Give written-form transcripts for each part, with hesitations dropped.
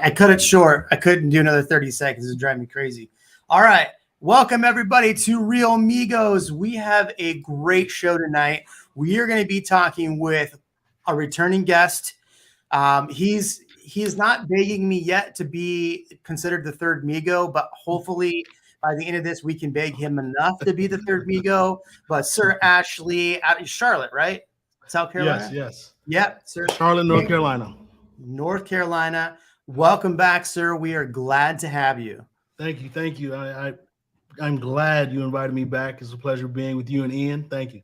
I cut it short. I couldn't do another 30 seconds. It drive me crazy. All right. Welcome, everybody, to Real Amigos. We have a great show tonight. We are going to be talking with a returning guest. He's not begging me yet to be considered the third Migo, but hopefully by the end of this, we can beg him enough to be the third Migo. But Sir Ashley out of Charlotte, right? South Carolina? Yes. Yep, sir. Charlotte, North Carolina. North Carolina. Welcome back, sir. We are glad to have you. Thank you. I'm glad you invited me back. It's a pleasure being with you and Ian. Thank you.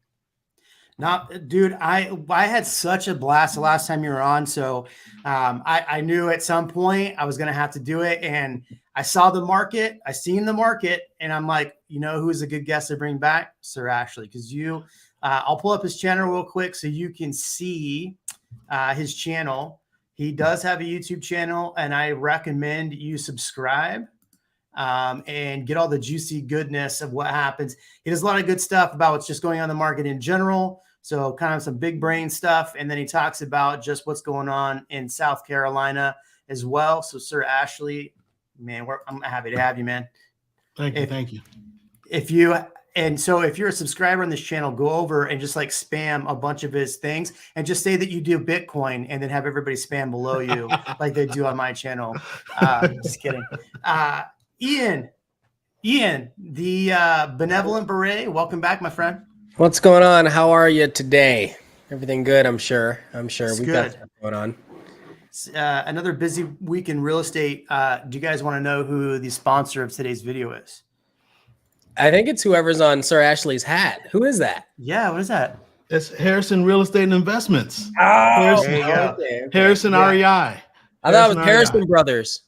Now, dude, I had such a blast the last time you were on. So I knew at some point I was going to have to do it. And I saw the market. I seen the market. And I'm like, you know who's a good guest to bring back? Sir Ashley. Because I'll pull up his channel real quick so you can see his channel. He does have a YouTube channel. And I recommend you subscribe and get all the juicy goodness of what happens. He does a lot of good stuff about what's just going on in the market in general. So kind of some big brain stuff. And then he talks about just what's going on in South Carolina as well. So Sir Ashley, man, I'm happy to have you, man. Thank you. If you're a subscriber on this channel, go over and just like spam a bunch of his things and just say that you do Bitcoin and then have everybody spam below you like they do on my channel. Just kidding. Ian, the benevolent beret, welcome back, my friend. What's going on? How are you today? Everything good, I'm sure. It's we've good. got stuff going on. Another busy week in real estate. Do you guys want to know who the sponsor of today's video is? I think it's whoever's on Sir Ashley's hat. Who is that? Yeah, what is that? It's Harrison Real Estate and Investments. Oh, Okay. Harrison REI. I thought it was Harrison Brothers.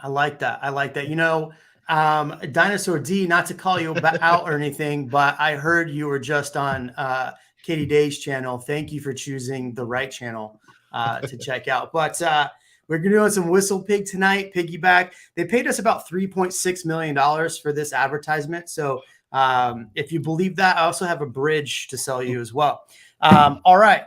I like that. You know, Dinosaur D, not to call you out or anything, but I heard you were just on Katie Day's channel. Thank you for choosing the right channel to check out. But we're going to do some Whistle Pig tonight, Piggyback. They paid us about $3.6 million for this advertisement. So if you believe that, I also have a bridge to sell you as well. All right.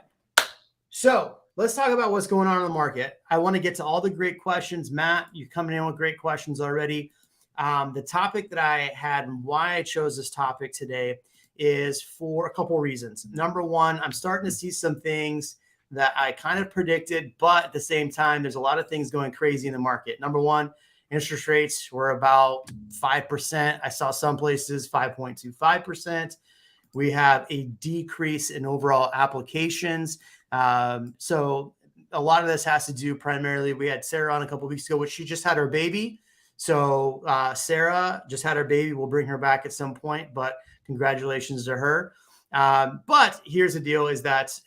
So let's talk about what's going on in the market. I want to get to all the great questions. Matt, you're coming in with great questions already. The topic that I had and why I chose this topic today is for a couple of reasons. Number one, I'm starting to see some things that I kind of predicted, but at the same time, there's a lot of things going crazy in the market. Number one, interest rates were about 5%. I saw some places 5.25%. We have a decrease in overall applications. So a lot of this has to do primarily, we had Sarah on a couple of weeks ago, which she just had her baby. So Sarah just had her baby. We'll bring her back at some point, but congratulations to her. But here's the deal is that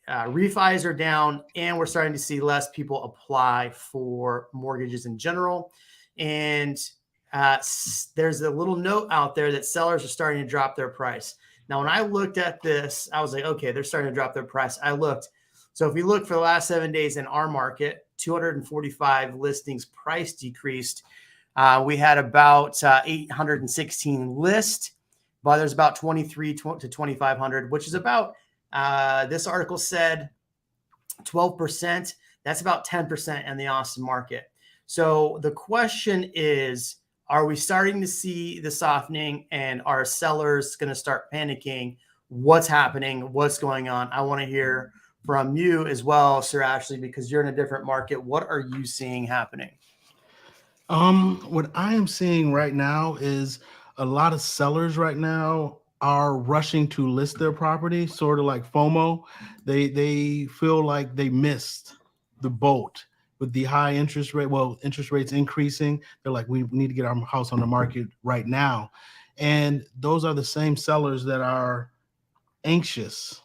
refis are down and we're starting to see less people apply for mortgages in general. And there's a little note out there that sellers are starting to drop their price. Now, when I looked at this, I was like, okay, they're starting to drop their price. I looked. So if you look for the last 7 days in our market, 245 listings price decreased. We had about 816 lists, but there's about 23 to 2,500, which is about, this article said 12%. That's about 10% in the Austin market. So the question is, are we starting to see the softening and are sellers going to start panicking? What's happening? What's going on? I want to hear from you as well, Sir Ashley, because you're in a different market. What are you seeing happening? What I am seeing right now is a lot of sellers right now are rushing to list their property, sort of like FOMO. They feel like they missed the boat with the high interest rate. Well, interest rates increasing. They're like, we need to get our house on the market right now. And those are the same sellers that are anxious.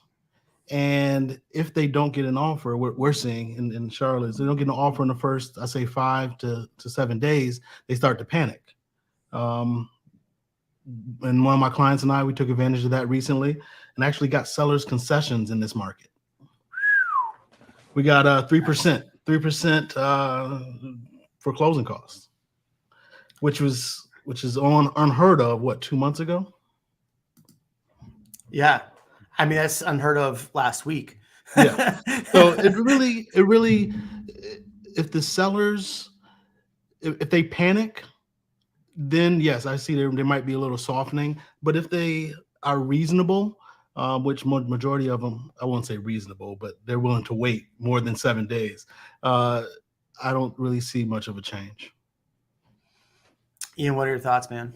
And if they don't get an offer, what we're seeing in Charlotte is they don't get an offer in the first, I say 5 to 7 days, they start to panic. And one of my clients and I, we took advantage of that recently and actually got sellers concessions in this market. We got 3% for closing costs, which is unheard of, 2 months ago? Yeah. I mean, that's unheard of last week. Yeah. So it really if the sellers, if they panic, then yes, I see there might be a little softening. But if they are reasonable, which majority of them, I won't say reasonable, but they're willing to wait more than 7 days, I don't really see much of a change. Ian, what are your thoughts, man?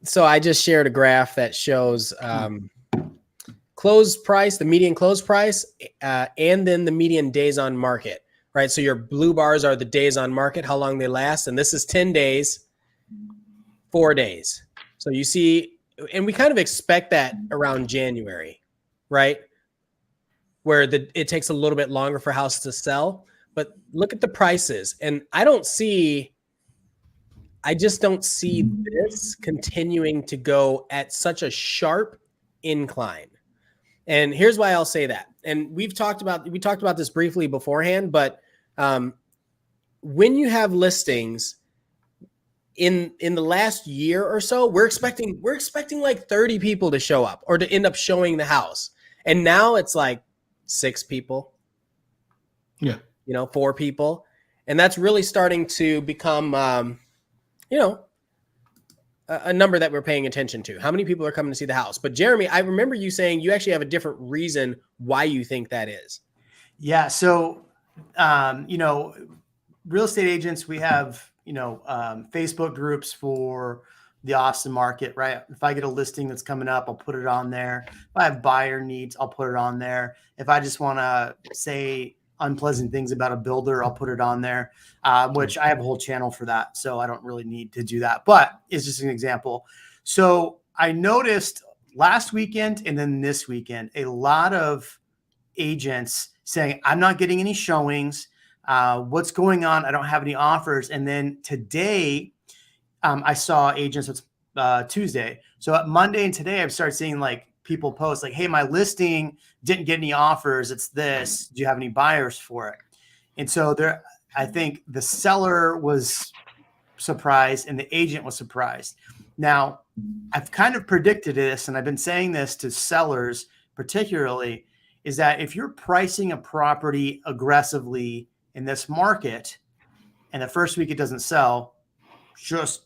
So I just shared a graph that shows close price, the median close price, and then the median days on market, right? So your blue bars are the days on market, how long they last. And this is 10 days, 4 days. So you see, and we kind of expect that around January, right? Where it takes a little bit longer for houses to sell. But look at the prices. And I just don't see this continuing to go at such a sharp incline. And here's why I'll say that. And we talked about this briefly beforehand, but when you have listings in the last year or so, we're expecting like 30 people to show up or to end up showing the house. And now it's like 6 people. Yeah. 4 people. And that's really starting to become a number that we're paying attention to. How many people are coming to see the house? But Jeremy, I remember you saying you actually have a different reason why you think that is. Yeah. So, real estate agents, we have, Facebook groups for the Austin market, right? If I get a listing that's coming up, I'll put it on there. If I have buyer needs, I'll put it on there. If I just want to say unpleasant things about a builder, I'll put it on there, which I have a whole channel for that. So I don't really need to do that, but it's just an example. So I noticed last weekend and then this weekend, a lot of agents saying, I'm not getting any showings. What's going on? I don't have any offers. And then today I saw agents, it's Tuesday. So Monday and today I've started seeing like people post like, hey, my listing didn't get any offers. It's this. Do you have any buyers for it? And so I think the seller was surprised and the agent was surprised. Now, I've kind of predicted this, and I've been saying this to sellers particularly, is that if you're pricing a property aggressively in this market and the first week it doesn't sell, just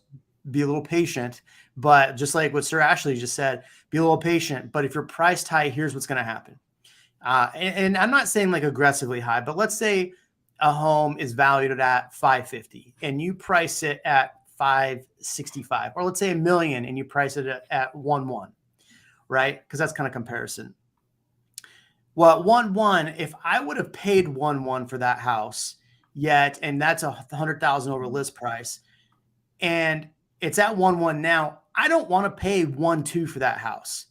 be a little patient. But just like what Sir Ashley just said, be a little patient. But if you're priced high, here's what's going to happen. And I'm not saying like aggressively high, but let's say a home is valued at $550 and you price it at $565, or let's say $1 million and you price it at 1.1, right? Because that's kind of comparison. Well, 1.1, if I would have paid 1.1 for that house yet, and that's $100,000 over list price, and it's at 1.1 now, I don't want to pay 1.2 for that house.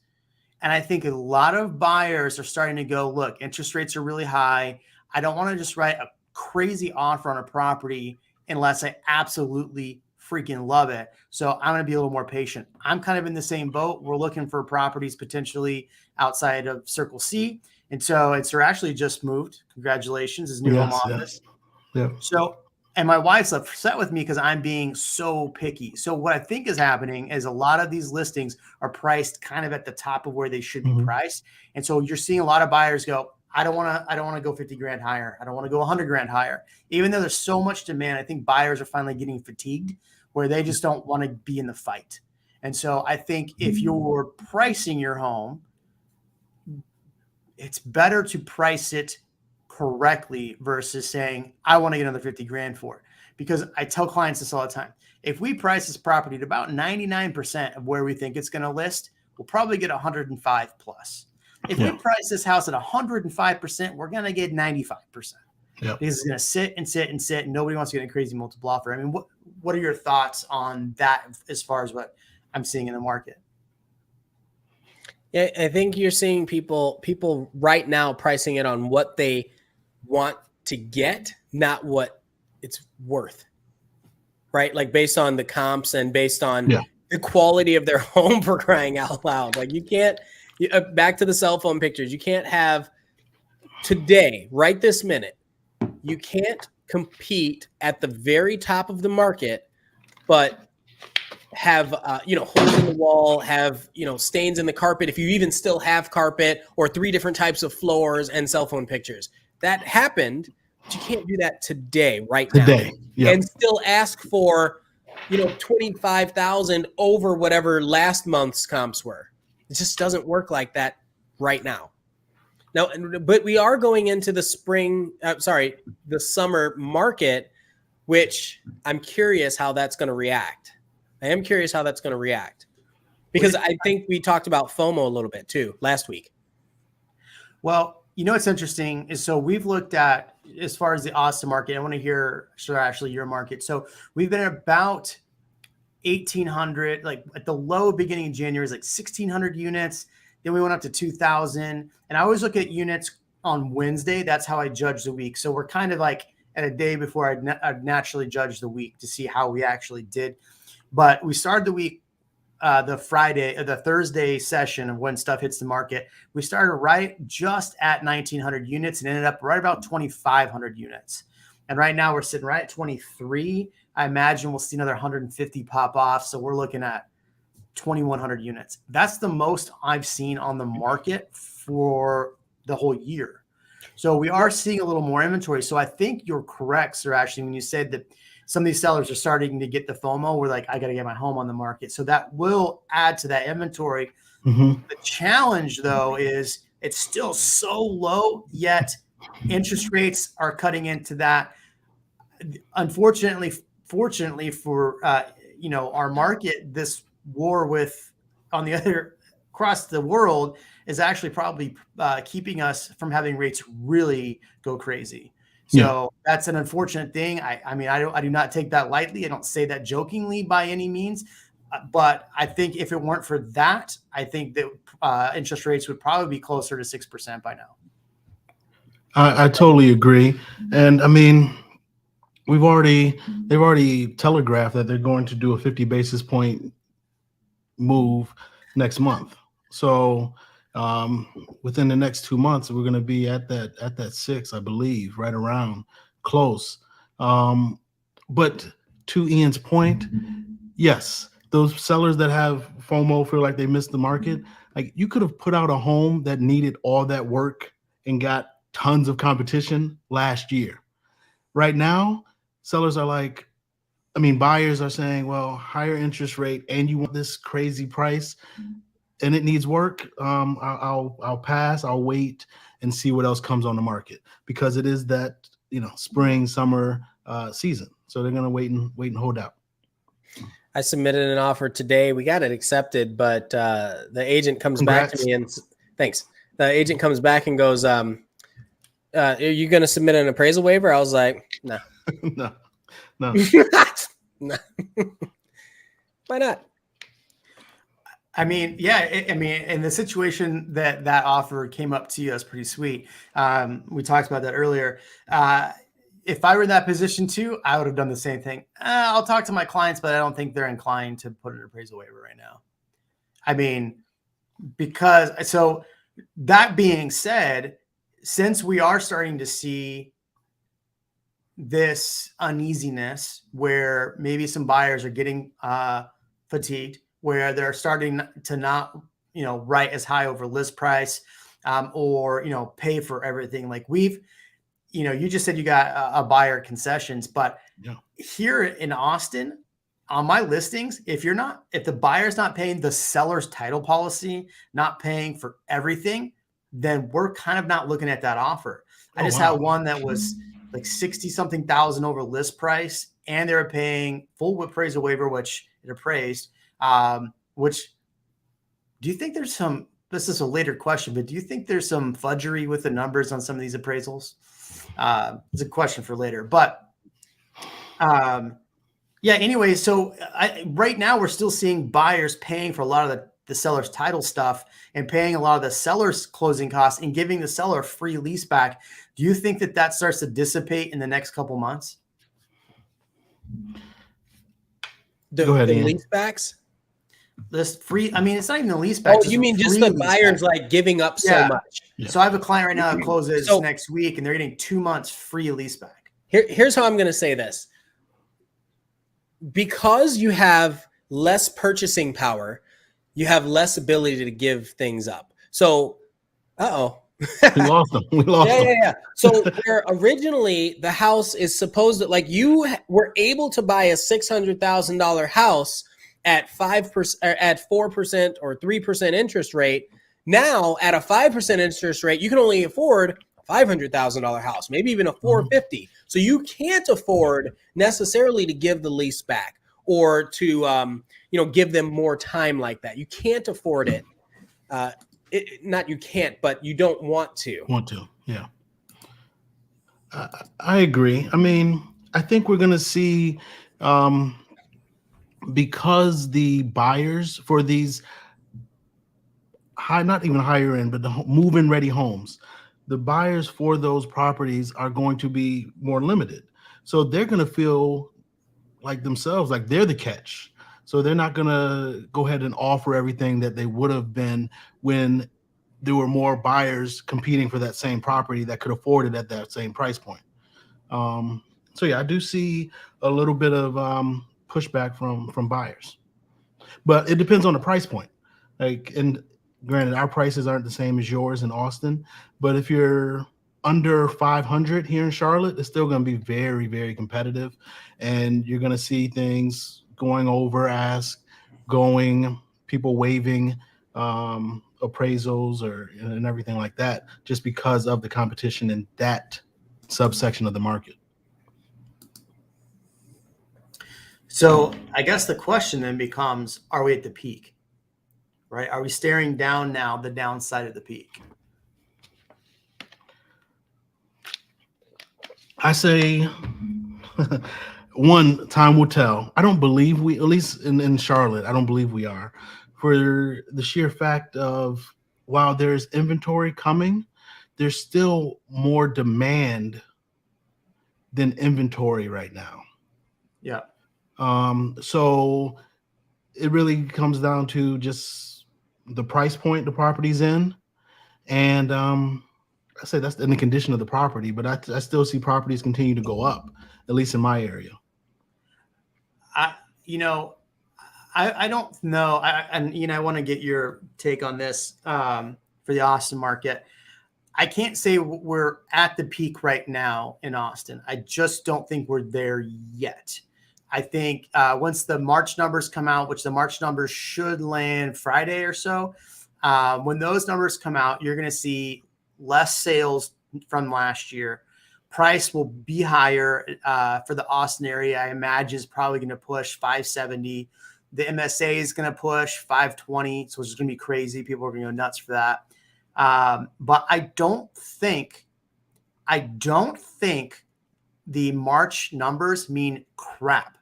And I think a lot of buyers are starting to go, look, interest rates are really high. I don't want to just write a crazy offer on a property unless I absolutely freaking love it. So I'm going to be a little more patient. I'm kind of in the same boat. We're looking for properties potentially outside of Circle C. And so Sir Ashley just moved. Congratulations, his new home office. Yeah. So, and my wife's upset with me because I'm being so picky. So what I think is happening is a lot of these listings are priced kind of at the top of where they should be priced. And so you're seeing a lot of buyers go, I don't want to go 50 grand higher. I don't want to go 100 grand higher. Even though there's so much demand, I think buyers are finally getting fatigued where they just don't want to be in the fight. And so I think if you're pricing your home, it's better to price it correctly versus saying, I want to get another 50 grand for it. Because I tell clients this all the time. If we price this property at about 99% of where we think it's going to list, we'll probably get 105 plus. If we price this house at 105%, we're going to get 95%. Because it's going to sit and sit and sit, and nobody wants to get a crazy multiple offer. I mean, what are your thoughts on that as far as what I'm seeing in the market? Yeah, I think you're seeing people right now pricing it on what they want to get, not what it's worth, right? Like based on the comps and based on the quality of their home, for crying out loud. Like you can't, back to the cell phone pictures, you can't have today, right this minute, you can't compete at the very top of the market, but have, holes in the wall, have, stains in the carpet, if you even still have carpet, or 3 different types of floors and cell phone pictures. That happened, but you can't do that today, right now, Today. Yeah. and still ask for, 25,000 over whatever last month's comps were. It just doesn't work like that right now. Now, but we are going into the the summer market, which I'm curious how that's going to react. I am curious how that's going to react, because I think we talked about FOMO a little bit too last week. Well, what's interesting is, so we've looked at, as far as the Austin market, I want to hear, actually your market. So we've been at about 1,800, like at the low beginning of January is like 1,600 units. Then we went up to 2,000. And I always look at units on Wednesday. That's how I judge the week. So we're kind of like at a day before I'd naturally judge the week to see how we actually did. But we started the week, the Thursday session of when stuff hits the market. We started right just at 1,900 units and ended up right about 2,500 units. And right now we're sitting right at 23. I imagine we'll see another 150 pop off. So we're looking at 2,100 units. That's the most I've seen on the market for the whole year. So we are seeing a little more inventory. So I think you're correct, sir, actually, when you said that some of these sellers are starting to get the FOMO. We're like, I got to get my home on the market. So that will add to that inventory. Mm-hmm. The challenge, though, is it's still so low, yet interest rates are cutting into that. Unfortunately, fortunately for our market, this war on the other across the world is actually probably keeping us from having rates really go crazy. So that's an unfortunate thing. I do not take that lightly. I don't say that jokingly by any means, but I think if it weren't for that, I think that interest rates would probably be closer to 6% by now. I totally agree. And I mean, they've already telegraphed that they're going to do a 50 basis point move next month. So within the next 2 months, we're going to be at that 6, I believe, right around close. But to Ian's point, yes, those sellers that have FOMO feel like they missed the market. Like, you could have put out a home that needed all that work and got tons of competition last year. Right now, sellers are like, buyers are saying, well, higher interest rate and you want this crazy price and it needs work. I'll pass. I'll wait and see what else comes on the market, because it is that, spring, summer season. So they're going to wait and hold out. I submitted an offer today. We got it accepted, but the agent comes Congrats. back to me and thanks. The agent comes back and goes, are you going to submit an appraisal waiver? I was like, no. No. No. Why not? And the situation that offer came up to you is pretty sweet. We talked about that earlier. If I were in that position too, I would have done the same thing. I'll talk to my clients, but I don't think they're inclined to put an appraisal waiver right now. So that being said, since we are starting to see this uneasiness where maybe some buyers are getting fatigued, where they're starting to not, write as high over list price, or, pay for everything. Like you just said you got a buyer concessions, but here in Austin, on my listings, if the buyer's not paying the seller's title policy, not paying for everything, then we're kind of not looking at that offer. I just had one that was like 60 something thousand over list price, and they were paying full appraisal waiver, which it appraised. Which, do you think there's this is a later question, but do you think there's some fudgery with the numbers on some of these appraisals? It's a question for later, but anyway, so right now we're still seeing buyers paying for a lot of the seller's title stuff and paying a lot of the seller's closing costs and giving the seller a free lease back. Do you think that starts to dissipate in the next couple months? The lease backs? This free, it's not even the lease back. Oh, you mean just the buyers like giving up so much? Yeah. So I have a client right now that closes next week, and they're getting 2 months free lease back. Here's how I'm going to say this. Because you have less purchasing power, you have less ability to give things up. So, We lost them. We lost them. Yeah. So where originally the house is supposed to, like, you were able to buy a $600,000 house at 5%, at 4% or 3% interest rate. Now at a 5% interest rate, you can only afford a $500,000 house, maybe even a $450,000. So you can't afford necessarily to give the lease back or to give them more time like that. You can't afford it. Not you can't, but you don't want to. Yeah. I agree. I mean, I think we're going to see, because the buyers for these not even higher end, but the move-in ready homes, the buyers for those properties are going to be more limited. So they're going to feel like themselves, like they're the catch. So they're not going to go ahead and offer everything that they would have been when there were more buyers competing for that same property that could afford it at that same price point. So yeah, I do see a little bit of pushback from buyers, but it depends on the price point. Like, and granted, our prices aren't the same as yours in Austin, but if you're under 500 here in Charlotte, it's still going to be very, very competitive, and you're going to see things going over ask, people waiving appraisals and everything like that, just because of the competition in that subsection of the market. So I guess the question then becomes, are we at the peak? Right? Are we staring down now the downside of the peak? I say one, time will tell. I don't believe we, at least in Charlotte, I don't believe we are, for the sheer fact of, while there's inventory coming, there's still more demand than inventory right now. Yeah. So it really comes down to just the price point the property's in, and I say that's in the condition of the property, but I still see properties continue to go up, at least in my area. I don't know. I want to get your take on this for the Austin market. I can't say we're at the peak right now in Austin. I just don't think we're there yet. I think once the March numbers come out, which the March numbers should land Friday or so, when those numbers come out, you're going to see less sales from last year. Price will be higher for the Austin area. I imagine is probably going to push 570. The MSA is going to push 520. So it's just going to be crazy. People are going to go nuts for that. But I don't think the March numbers mean crap.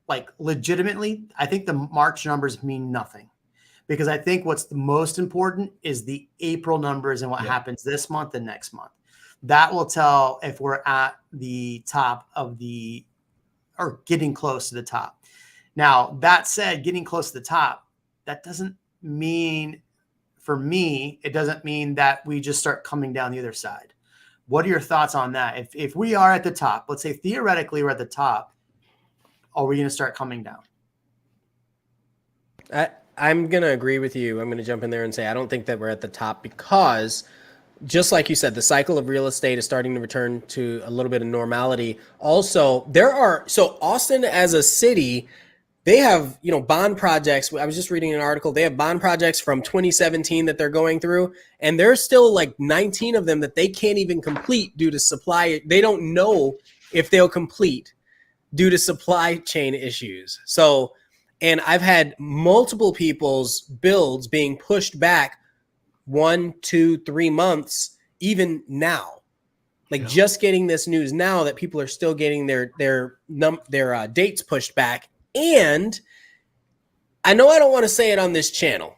Like, legitimately, I think the March numbers mean nothing, because I think what's the most important is the April numbers and what happens this month and next month. That will tell if we're at the top of or getting close to the top. Now, that said, getting close to the top, that doesn't mean, for me, it doesn't mean that we just start coming down the other side. What are your thoughts on that? If we are at the top, let's say theoretically we're at the top, are we going to start coming down? I'm going to agree with you. I'm going to jump in there and say I don't think that we're at the top, because just like you said, the cycle of real estate is starting to return to a little bit of normality. Also, so Austin as a city, they have, bond projects. I was just reading an article. They have bond projects from 2017 that they're going through, and there's still like 19 of them that they can't even complete due to supply. They don't know if they'll complete due to supply chain issues. So, and I've had multiple people's builds being pushed back 1, 2, 3 months, even now. Like, just getting this news now that people are still getting their dates pushed back. And I know I don't want to say it on this channel.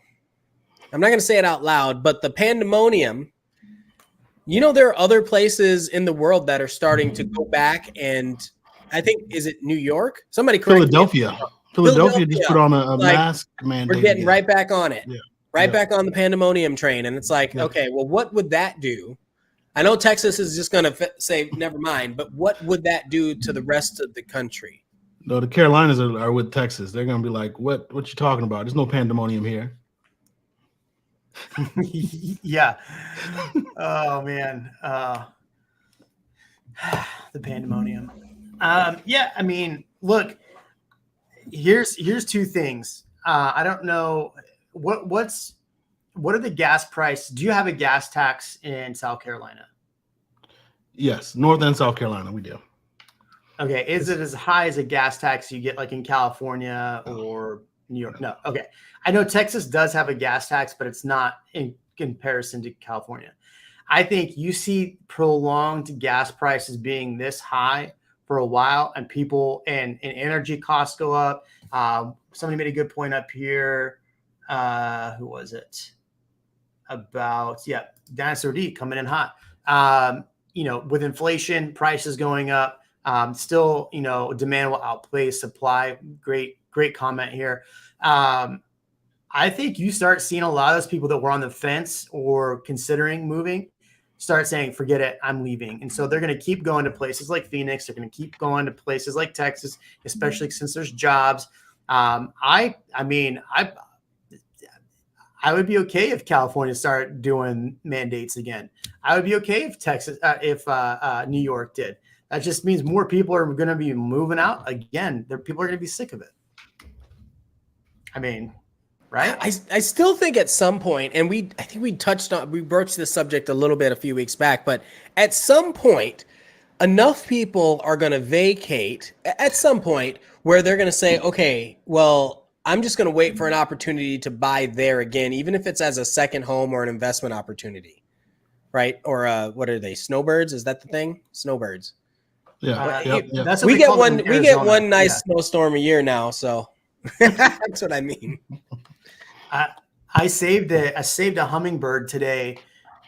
I'm not going to say it out loud, but the pandemonium, there are other places in the world that are starting to go back, and I think, is it New York? Somebody correct me. Philadelphia just put on a mask mandate. We're getting right back on it. Yeah. Back on the pandemonium train. And it's like, okay, well, what would that do? I know Texas is just going to say, never mind, but what would that do to the rest of the country? No, the Carolinas are with Texas. They're going to be like, what you talking about? There's no pandemonium here. Yeah. Oh man. The pandemonium. Yeah, I mean, look, here's two things. I don't know what are the gas price? Do you have a gas tax in South Carolina? Yes, North and South Carolina, we do. Okay, is it as high as a gas tax you get like in California or New York? No. Okay, I know Texas does have a gas tax, but it's not in comparison to California. I think you see prolonged gas prices being this high for a while, and people and energy costs go up. Somebody made a good point up here. Who was it? About Dinosaur D coming in hot. With inflation, prices going up, still, demand will outplay supply. Great comment here. I think you start seeing a lot of those people that were on the fence or considering moving start saying, forget it, I'm leaving. And so they're going to keep going to places like Phoenix. They're going to keep going to places like Texas, especially since there's jobs. I would be okay if California started doing mandates again. I would be okay if New York did. That just means more people are going to be moving out again. People are going to be sick of it. I mean, right? I still think at some point, and I think we broached this subject a little bit a few weeks back, but at some point, enough people are going to vacate at some point where they're going to say, okay, well, I'm just going to wait for an opportunity to buy there again, even if it's as a second home or an investment opportunity, right? Or what are they? Snowbirds? Is that the thing? Snowbirds. Yeah. Yep. That's what we they get call them one. in We get Arizona. one nice snowstorm a year now, so that's what I mean. I saved a hummingbird today.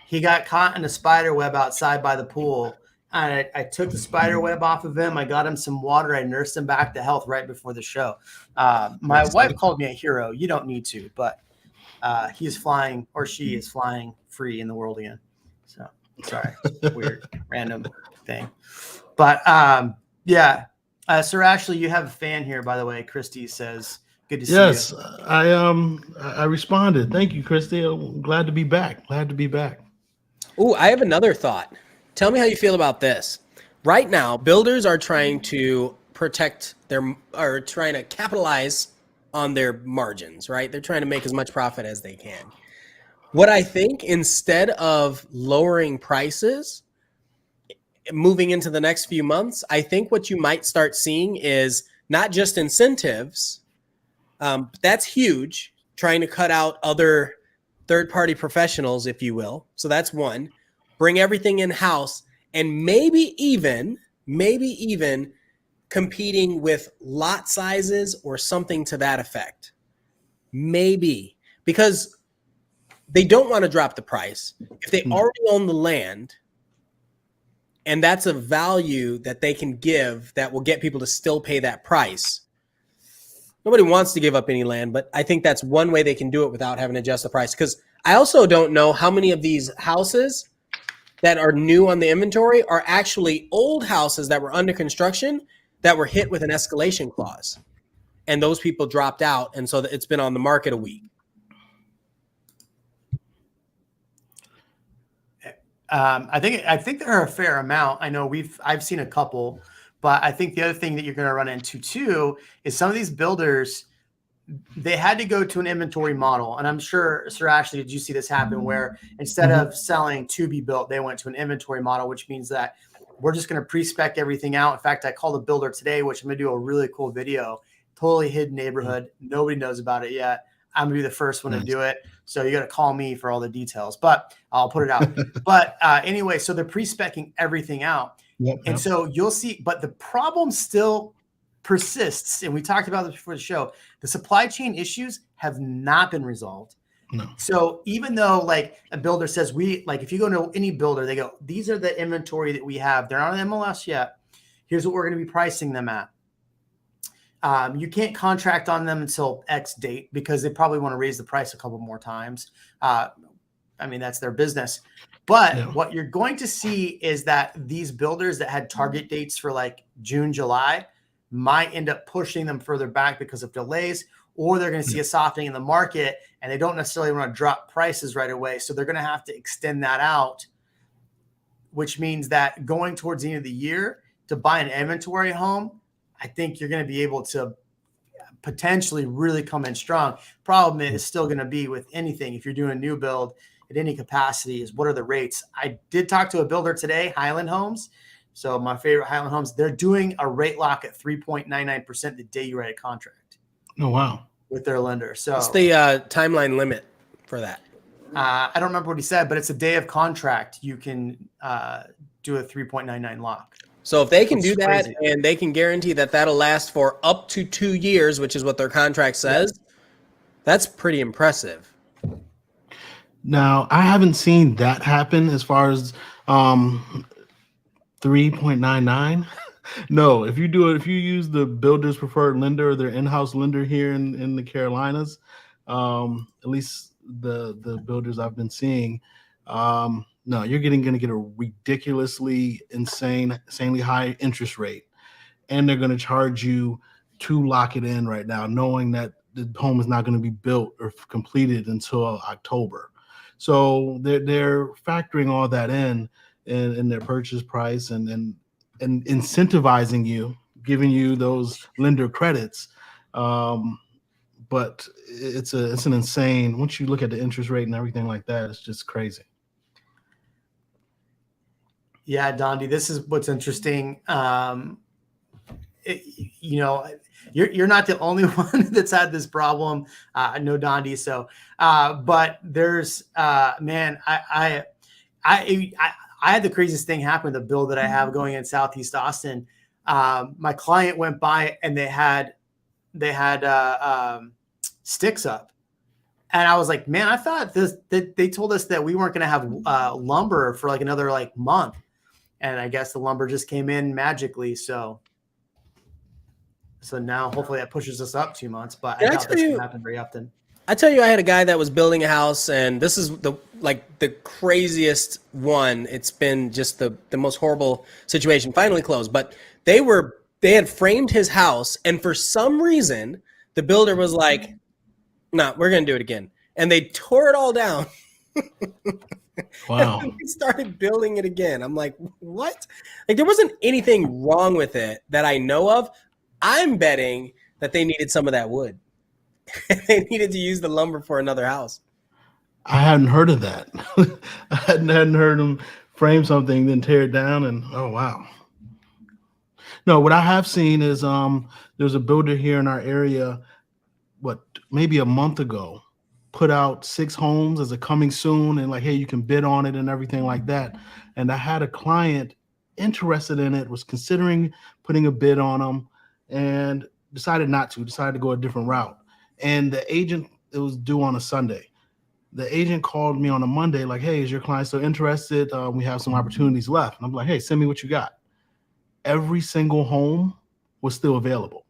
He got caught in a spider web outside by the pool. I took the spider web off of him. I got him some water. I nursed him back to health right before the show. My wife called me a hero. You don't need to, but he's flying, or she is flying free in the world again. So sorry, weird, random thing. But Sir Ashley, you have a fan here, by the way. Christy says, good to see you. Yes, I responded. Thank you, Christy. I'm glad to be back. Oh, I have another thought. Tell me how you feel about this. Right now, builders are trying to trying to capitalize on their margins, right? They're trying to make as much profit as they can. What I think, instead of lowering prices, moving into the next few months, I think what you might start seeing is not just incentives. That's huge, trying to cut out other third-party professionals, if you will. So that's one. Bring everything in-house, and maybe even competing with lot sizes or something to that effect. Maybe, because they don't want to drop the price. If they already own the land, and that's a value that they can give that will get people to still pay that price. Nobody wants to give up any land, but I think that's one way they can do it without having to adjust the price. Because I also don't know how many of these houses that are new on the inventory are actually old houses that were under construction that were hit with an escalation clause. And those people dropped out, and so it's been on the market a week. I think there are a fair amount. I know I've seen a couple, but I think the other thing that you're going to run into too is some of these builders, they had to go to an inventory model. And I'm sure, Sir Ashley, did you see this happen where instead of selling to be built, they went to an inventory model, which means that we're just going to pre-spec everything out. In fact, I called a builder today, which I'm going to do a really cool video, totally hidden neighborhood. Nobody knows about it yet. I'm going to be the first one to do it. So you got to call me for all the details, but I'll put it out. But anyway, so they're pre-speccing everything out. And so you'll see, but the problem still persists. And we talked about this before the show. The supply chain issues have not been resolved. No. So even though like a builder says if you go to any builder, they go, these are the inventory that we have. They're not on MLS yet. Here's what we're going to be pricing them at. You can't contract on them until X date because they probably want to raise the price a couple more times. That's their business. But what you're going to see is that these builders that had target dates for like June, July, might end up pushing them further back because of delays, or they're going to see a softening in the market and they don't necessarily want to drop prices right away. So they're going to have to extend that out, which means that going towards the end of the year to buy an inventory home, I think you're going to be able to potentially really come in strong. Problem is still going to be with anything. If you're doing a new build at any capacity, is what are the rates? I did talk to a builder today, Highland Homes. So my favorite Highland Homes, they're doing a rate lock at 3.99% the day you write a contract. Oh, wow. With their lender. So what's the timeline limit for that? I don't remember what he said, but it's a day of contract. You can do a 3.99 lock. So if they can do that crazy. and they can guarantee that that'll last for up to 2 years, which is what their contract says, that's pretty impressive. Now, I haven't seen that happen as far as 3.99. No, if you use the builder's preferred lender or their in-house lender here in the Carolinas, at least the builders I've been seeing, no, you're going to get a ridiculously insanely high interest rate, and they're going to charge you to lock it in right now, knowing that the home is not going to be built or completed until October. So they're factoring all that in their purchase price and incentivizing you, giving you those lender credits. But it's an insane, once you look at the interest rate and everything like that, it's just crazy. Yeah, Dondi, this is what's interesting. You're not the only one that's had this problem. No, Dondi. So, but there's, man, I had the craziest thing happen with the build that I have going in Southeast Austin. My client went by and they had sticks up, and I was like, man, I thought that they told us that we weren't going to have lumber for like another like month, and I guess the lumber just came in magically. So now hopefully that pushes us up 2 months, but I doubt this can happen very often. I tell you, I had a guy that was building a house, and this is the craziest one. It's been just the most horrible situation. Finally closed, but they had framed his house, and for some reason, the builder was like, "No, we're gonna do it again," and they tore it all down. Wow! And we started building it again. I'm like, what? Like there wasn't anything wrong with it that I know of. I'm betting that they needed some of that wood. They needed to use the lumber for another house. I hadn't heard of that. I hadn't heard them frame something, then tear it down, and oh wow. No, what I have seen is there's a builder here in our area, maybe a month ago, put out 6 homes as a coming soon, and like, hey, you can bid on it and everything like that. And I had a client interested in it, was considering putting a bid on them, and decided to go a different route. And the agent, it was due on a Sunday. The agent called me on a Monday, like, hey, is your client still interested? We have some opportunities left. And I'm like, hey, send me what you got. Every single home was still available.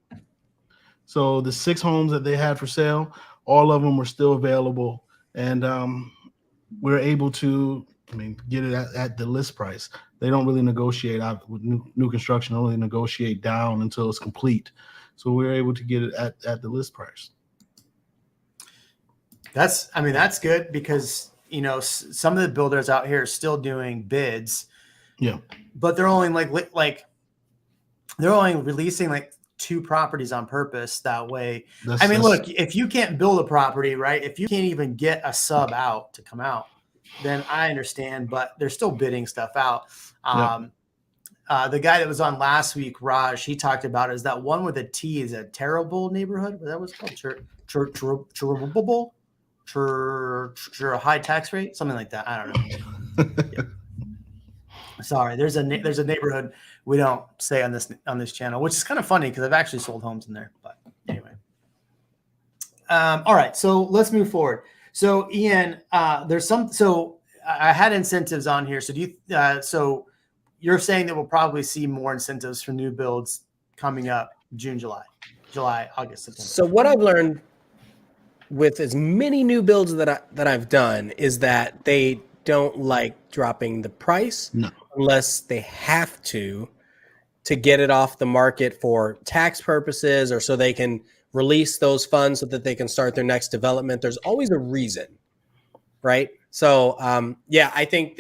So the 6 homes that they had for sale, all of them were still available. And we're able to, get it at the list price. They don't really negotiate out with new construction, only negotiate down until it's complete. So we're able to get it at the list price. That's good because, some of the builders out here are still doing bids. Yeah. But they're only they're only releasing like 2 properties on purpose that way. Look, if you can't build a property, right? If you can't even get a sub out to come out, then I understand, but they're still bidding stuff out. The guy that was on last week, Raj, he talked about is that one with a T is a terrible neighborhood. That was called high tax rate, something like that. I don't know. Yeah. Sorry, there's a neighborhood we don't say on this channel, which is kind of funny because I've actually sold homes in there. But anyway, all right. So let's move forward. So Ian, So I had incentives on here. So so you're saying that we'll probably see more incentives for new builds coming up June, July, August, September. So what I've learned with as many new builds that I've done is that they don't like dropping the price unless they have to, to get it off the market for tax purposes or so they can release those funds so that they can start their next development. There's always a reason, right? So I think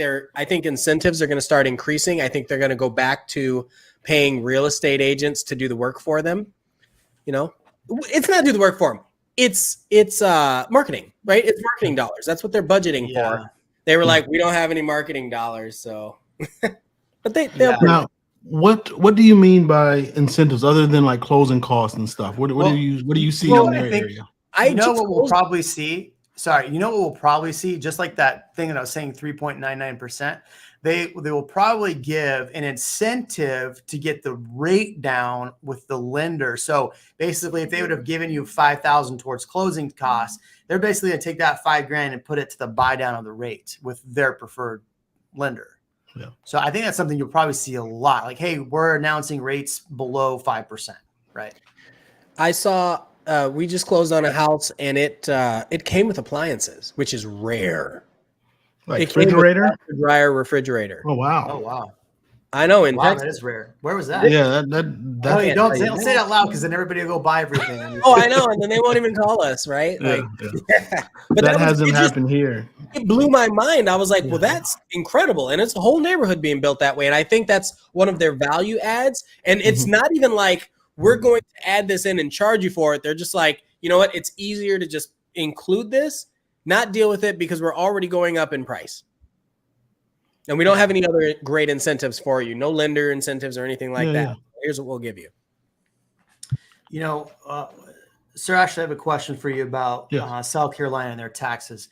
incentives are going to start increasing. I think they're going to go back to paying real estate agents to do the work for them. It's not do the work for them. It's marketing, right? It's marketing dollars. That's what they're budgeting for. They were like, we don't have any marketing dollars, so. But they'll now. What do you mean by incentives other than like closing costs and stuff? What do you see in their area? What we'll probably see. Sorry, you know what we'll probably see? Just like that thing that I was saying, 3.99%. They will probably give an incentive to get the rate down with the lender. So basically, if they would have given you $5,000 towards closing costs, they're basically going to take that $5,000 and put it to the buy down of the rate with their preferred lender. Yeah. So I think that's something you'll probably see a lot. Like, hey, we're announcing rates below 5%, right? I saw we just closed on a house and it came with appliances, which is rare. Like refrigerator, dryer, refrigerator. Oh wow! Oh wow! I know in Texas. That is rare. Where was that? Yeah, Don't say that loud because then everybody will go buy everything. Oh, I know, and then they won't even call us, right? Yeah. But that hasn't happened here. It blew my mind. I was like, well, that's incredible, and it's a whole neighborhood being built that way, and I think that's one of their value adds. And it's not even like we're going to add this in and charge you for it. They're just like, you know what? It's easier to just include this, not deal with it because we're already going up in price. And we don't have any other great incentives for you. No lender incentives or anything like that. Yeah. Here's what we'll give you. Sir, actually, I have a question for you about South Carolina and their taxes.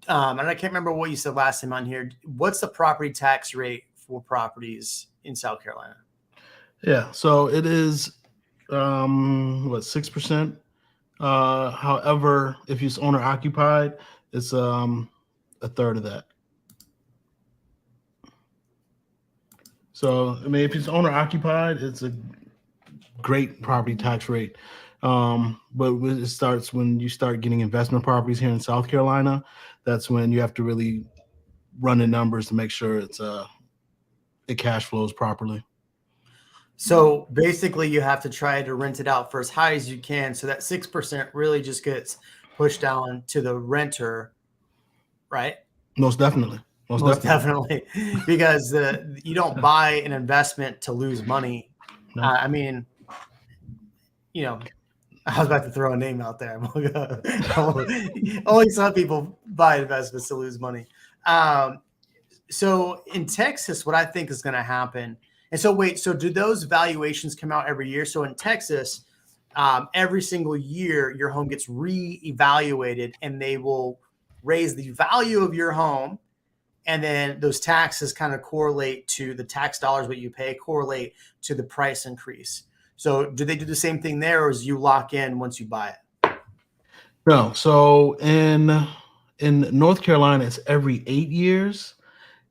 And I can't remember what you said last time on here. What's the property tax rate for properties in South Carolina? Yeah, so it is 6%. However, if it's owner occupied, it's a third of that. So, I mean, if it's owner occupied, it's a great property tax rate. But it starts when you start getting investment properties here in South Carolina. That's when you have to really run the numbers to make sure it cash flows properly. So basically, you have to try to rent it out for as high as you can. So that 6% really just gets pushed down to the renter, right? Most definitely. Most definitely. Because you don't buy an investment to lose money. No. I mean, I was about to throw a name out there. Only some people buy investments to lose money. So in Texas, what I think is going to happen. And so so do those valuations come out every year? So in Texas, every single year, your home gets reevaluated and they will raise the value of your home. And then those taxes kind of correlate to the tax dollars, what you pay, correlate to the price increase. So do they do the same thing there, or is you lock in once you buy it? No. So in North Carolina, it's every 8 years.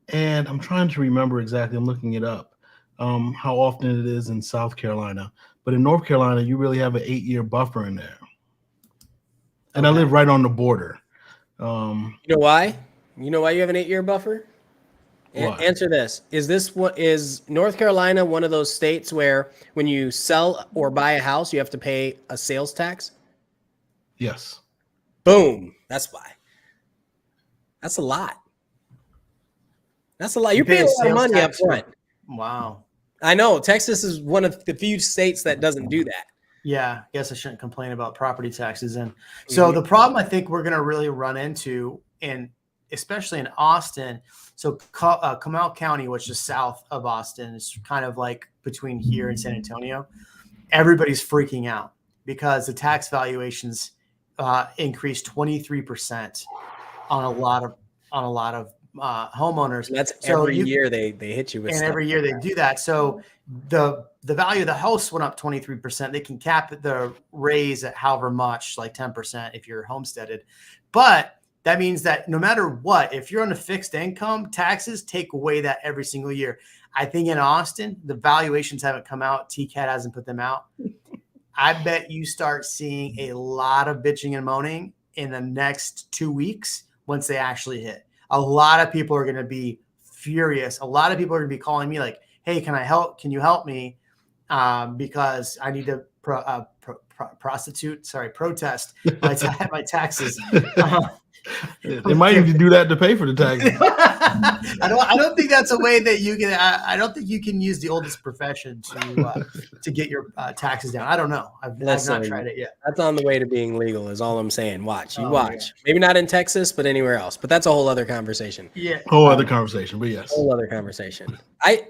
And I'm trying to remember exactly. I'm looking it up, how often it is in South Carolina. But in North Carolina, you really have an 8-year buffer in there. And I live right on the border. You know why? You know why you have an 8-year buffer? Answer this. Is North Carolina one of those states where when you sell or buy a house, you have to pay a sales tax? Yes. Boom. That's why. That's a lot. That's a lot. You're paying a lot of money up front. Wow. I know. Texas is one of the few states that doesn't do that. Yeah, I guess I shouldn't complain about property taxes. And so the problem I think we're going to really run into, and especially in Austin, so Comal County, which is south of Austin, is kind of like between here and San Antonio. Everybody's freaking out because the tax valuations increased 23% on a lot of homeowners. And that's every year they hit you with. And every year they do that. So the value of the house went up 23%. They can cap the raise at however much, like 10% if you're homesteaded. But that means that no matter what, if you're on a fixed income, taxes take away that every single year. I think in Austin, the valuations haven't come out. TCAT hasn't put them out. I bet you start seeing a lot of bitching and moaning in the next 2 weeks once they actually hit. A lot of people are going to be furious. A lot of people are going to be calling me like, hey, can I help? Can you help me? because I need to protest my taxes. They might need to do that to pay for the taxes. I don't think that's a way that you can. I don't think you can use the oldest profession to get your taxes down. I don't know. I've not tried it yet. That's on the way to being legal. Is all I'm saying. Watch. Yeah. Maybe not in Texas, but anywhere else. But that's a whole other conversation. Yeah. Whole other conversation. But yes. Whole other conversation. I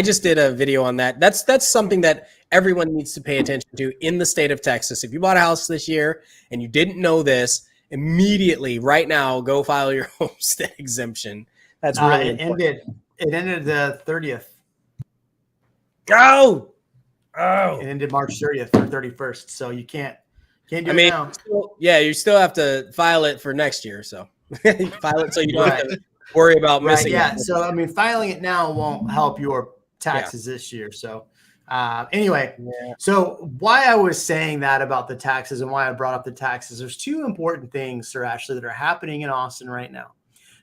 just did a video on that. That's something that everyone needs to pay attention to in the state of Texas. If you bought a house this year and you didn't know this, immediately right now go file your homestead exemption. That's really it ended the 30th. Oh, it ended March 30th or 31st. So you can't do it now. You still have to file it for next year. So file it so you don't have to worry about missing it. Yeah. So filing it now won't help your taxes this year. So so why I was saying that about the taxes and why I brought up the taxes, there's two important things, Sir Ashley, that are happening in Austin right now.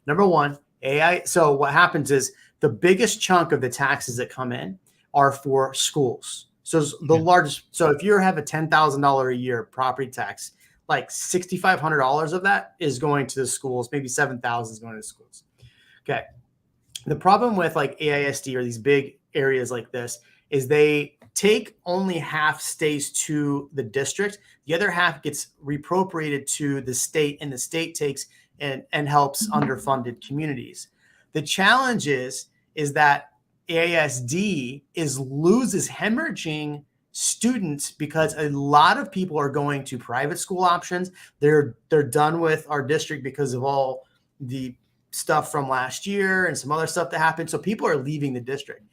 Number one, AI. So what happens is the biggest chunk of the taxes that come in are for schools. So the largest. So if you have a $10,000 a year property tax, like $6,500 of that is going to the schools. Maybe $7,000 is going to the schools. Okay. The problem with like AISD or these big areas like this is they take only half stays to the district. The other half gets reappropriated to the state, and the state takes and helps underfunded communities. The challenge is that AISD loses hemorrhaging students because a lot of people are going to private school options. They're done with our district because of all the stuff from last year and some other stuff that happened. So people are leaving the district.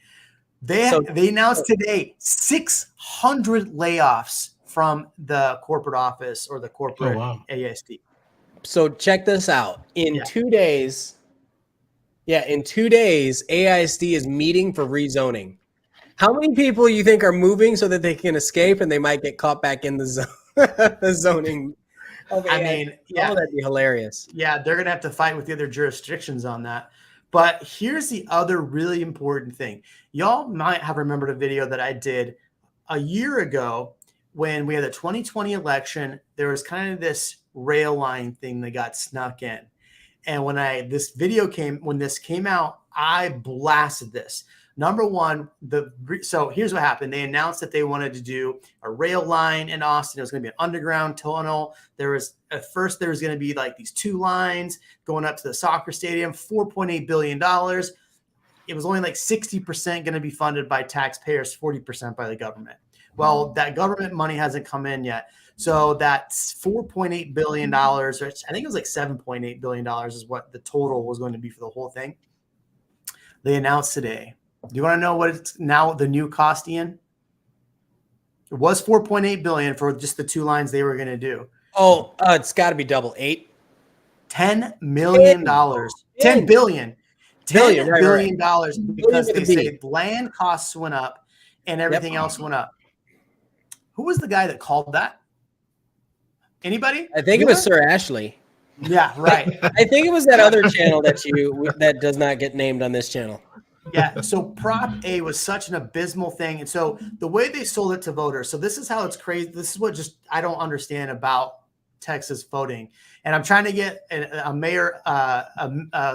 They announced today 600 layoffs from the corporate office or the corporate AISD. So check this out. In 2 days, AISD is meeting for rezoning. How many people you think are moving so that they can escape and they might get caught back in the zoning? That'd be hilarious. Yeah, they're going to have to fight with the other jurisdictions on that. But here's the other really important thing. Y'all might have remembered a video that I did a year ago when we had the 2020 election. There was kind of this rail line thing that got snuck in. And when this came out, I blasted this. Number one, so here's what happened. They announced that they wanted to do a rail line in Austin. It was going to be an underground tunnel. At first there was going to be like these two lines going up to the soccer stadium, $4.8 billion. It was only like 60% going to be funded by taxpayers, 40% by the government. Well, that government money hasn't come in yet. So that's $4.8 billion, or I think it was like $7.8 billion is what the total was going to be for the whole thing. They announced today. Do you want to know what it's now the new cost, Ian? It was $4.8 billion for just the two lines they were going to do. Oh, it's got to be double $8. $10 million. $10 billion. $10 billion because they say land costs went up and everything else went up. Who was the guy that called that? Anybody? I think it was Sir Ashley. Yeah, right. I think it was that other channel that does not get named on this channel. Yeah, so Prop A was such an abysmal thing. And so the way they sold it to voters, so this is how it's crazy. This is what I don't understand about Texas voting. And I'm trying to get a mayor,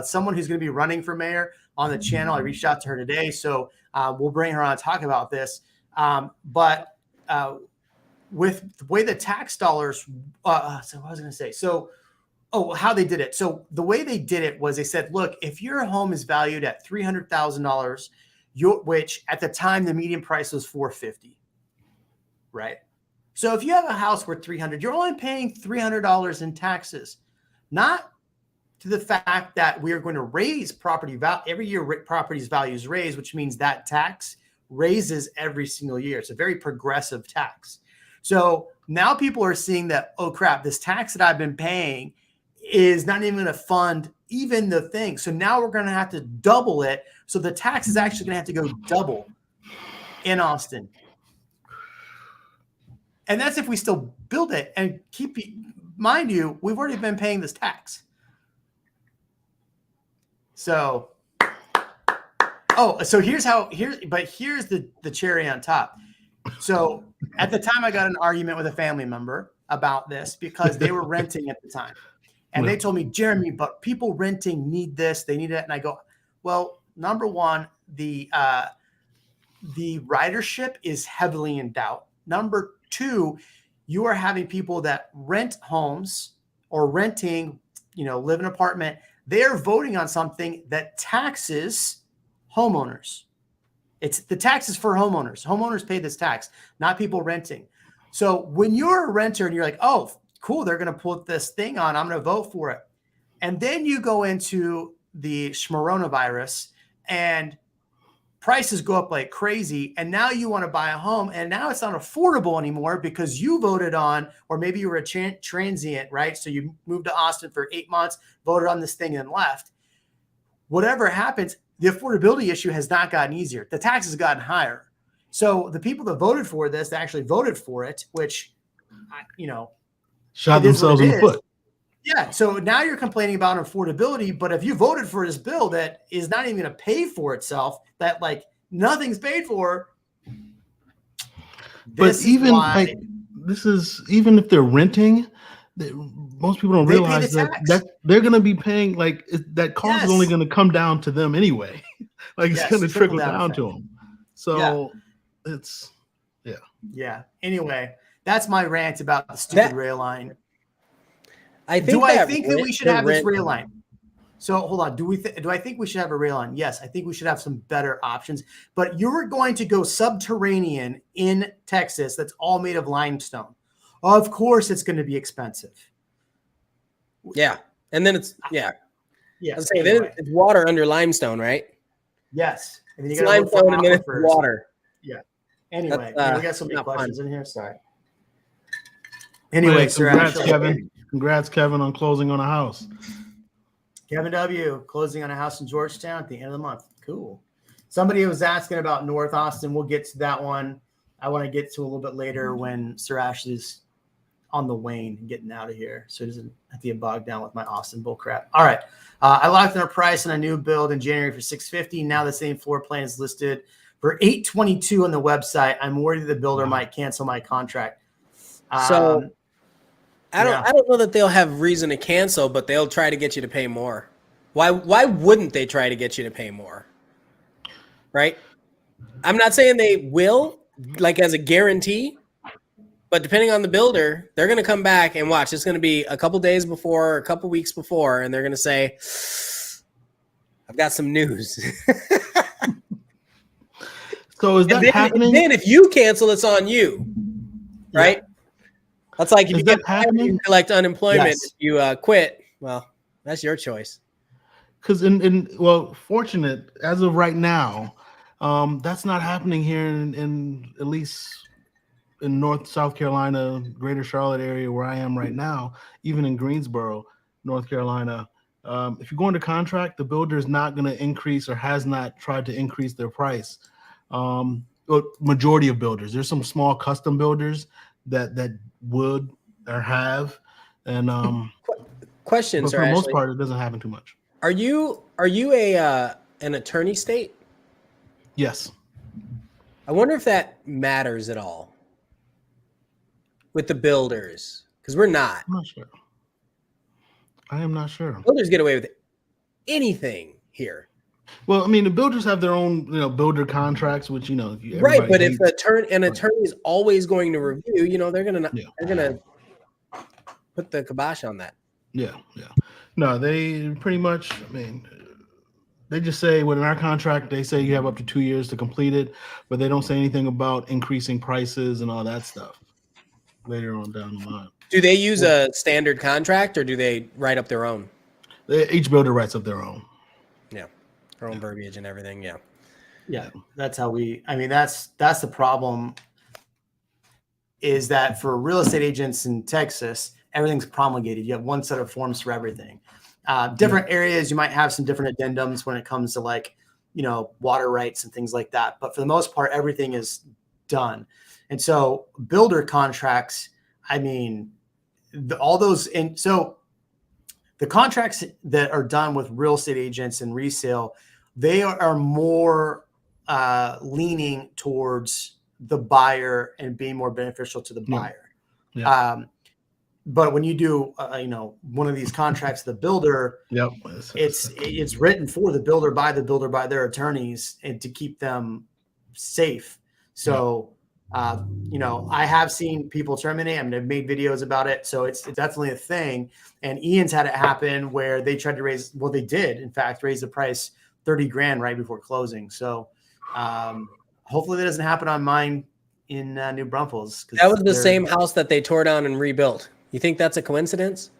someone who's going to be running for mayor on the channel. I reached out to her today, so we'll bring her on to talk about this. But with the way the tax dollars, so what was I going to say? So, how they did it. So the way they did it was they said, look, if your home is valued at $300,000, which at the time the median price was $450, right? So if you have a house worth $300, you're only paying $300 in taxes, not to the fact that we are going to raise property value every year. Property's values raise, which means that tax raises every single year. It's a very progressive tax. So now people are seeing that, oh crap, this tax that I've been paying is not even going to fund even the thing. So now we're going to have to double it. So the tax is actually going to have to go double in Austin. And that's if we still build it. And mind you, we've already been paying this tax. So Oh, so here's the cherry on top. So at the time I got an argument with a family member about this because they were renting at the time. And they told me, Jeremy, but people renting need this, they need it. And I go, well, number one, the ridership is heavily in doubt. Number two, you are having people that rent homes or renting, live in an apartment. They're voting on something that taxes homeowners. It's the taxes for homeowners. Homeowners pay this tax, not people renting. So when you're a renter and you're like, oh, cool, they're going to put this thing on, I'm going to vote for it. And then you go into the schmoronavirus and prices go up like crazy. And now you want to buy a home and now it's not affordable anymore because you voted on, or maybe you were a transient, right? So you moved to Austin for 8 months, voted on this thing and left. Whatever happens, the affordability issue has not gotten easier. The taxes have gotten higher. So the people that voted for this, they actually voted for it, which, shot themselves in the foot. Yeah. So now you're complaining about affordability, but if you voted for this bill that is not even going to pay for itself, that like nothing's paid for. But even even if they're renting, most people don't realize that they're going to be paying that cost is only going to come down to them anyway. It's going to trickle down to them. So it's yeah. Anyway, that's my rant about the stupid rail line. I think that we should have this rail line? So hold on. Do I think we should have a rail line? Yes, I think we should have some better options. But you're going to go subterranean in Texas. That's all made of limestone. Of course, it's going to be expensive. Yeah, and then it's Yeah. Then it's water under limestone, right? Yes. And then you got limestone and then it's water. Yeah. Anyway, we got so many questions in here. Sorry. Anyway, congrats, Kevin. Congrats, Kevin, on closing on a house. Kevin W. closing on a house in Georgetown at the end of the month. Cool. Somebody was asking about North Austin. We'll get to that one. I want to get to a little bit later when Sir Ashley's on the wane and getting out of here, so he doesn't have to get bogged down with my Austin bull crap. All right. I locked in a price on a new build in January for $650. Now the same floor plan is listed for $822 on the website. I'm worried the builder might cancel my contract. So I don't know that they'll have reason to cancel, but they'll try to get you to pay more. Why wouldn't they try to get you to pay more? Right? I'm not saying they will, like as a guarantee, but depending on the builder, they're going to come back and watch. It's going to be a couple days before, a couple weeks before, and they're going to say, I've got some news. So is that happening? Then if you cancel, it's on you, right? Yeah. That's like if you get happening, you collect unemployment. Yes. If you quit, well, that's your choice. Because fortunate as of right now, that's not happening here in at least in North South Carolina, Greater Charlotte area where I am right now. Even in Greensboro, North Carolina, if you go into contract, the builder is not going to increase or has not tried to increase their price. Majority of builders, there's some small custom builders that would or have, and questions. But for the most part, it doesn't happen too much. Are you an attorney state? Yes. I wonder if that matters at all with the builders, because we're not. I'm not sure. I am not sure. Builders get away with anything here. Well, I mean, the builders have their own, builder contracts, which right. But if an attorney is always going to review, they're gonna put the kibosh on that. Yeah. No, they pretty much. I mean, they just say within our contract, they say you have up to 2 years to complete it, but they don't say anything about increasing prices and all that stuff later on down the line. Do they use a standard contract or do they write up their own? Each builder writes up their own. Yeah. Their own verbiage and everything. Yeah. Yeah. That's how that's the problem, is that for real estate agents in Texas, everything's promulgated. You have one set of forms for everything. Different areas, you might have some different addendums when it comes to water rights and things like that. But for the most part, everything is done. And so builder contracts, all those. And so the contracts that are done with real estate agents and resale they are more leaning towards the buyer and being more beneficial to the buyer. Yeah. But when you do, one of these contracts, the builder, Yep. it's written for the builder by their attorneys and to keep them safe. So, I have seen people terminate. I mean, I've made videos about it. So it's definitely a thing. And Ian's had it happen where they tried to they did, in fact, raise the price $30,000 right before closing. So hopefully that doesn't happen on mine in New Braunfels. That was the same house that they tore down and rebuilt. You think that's a coincidence?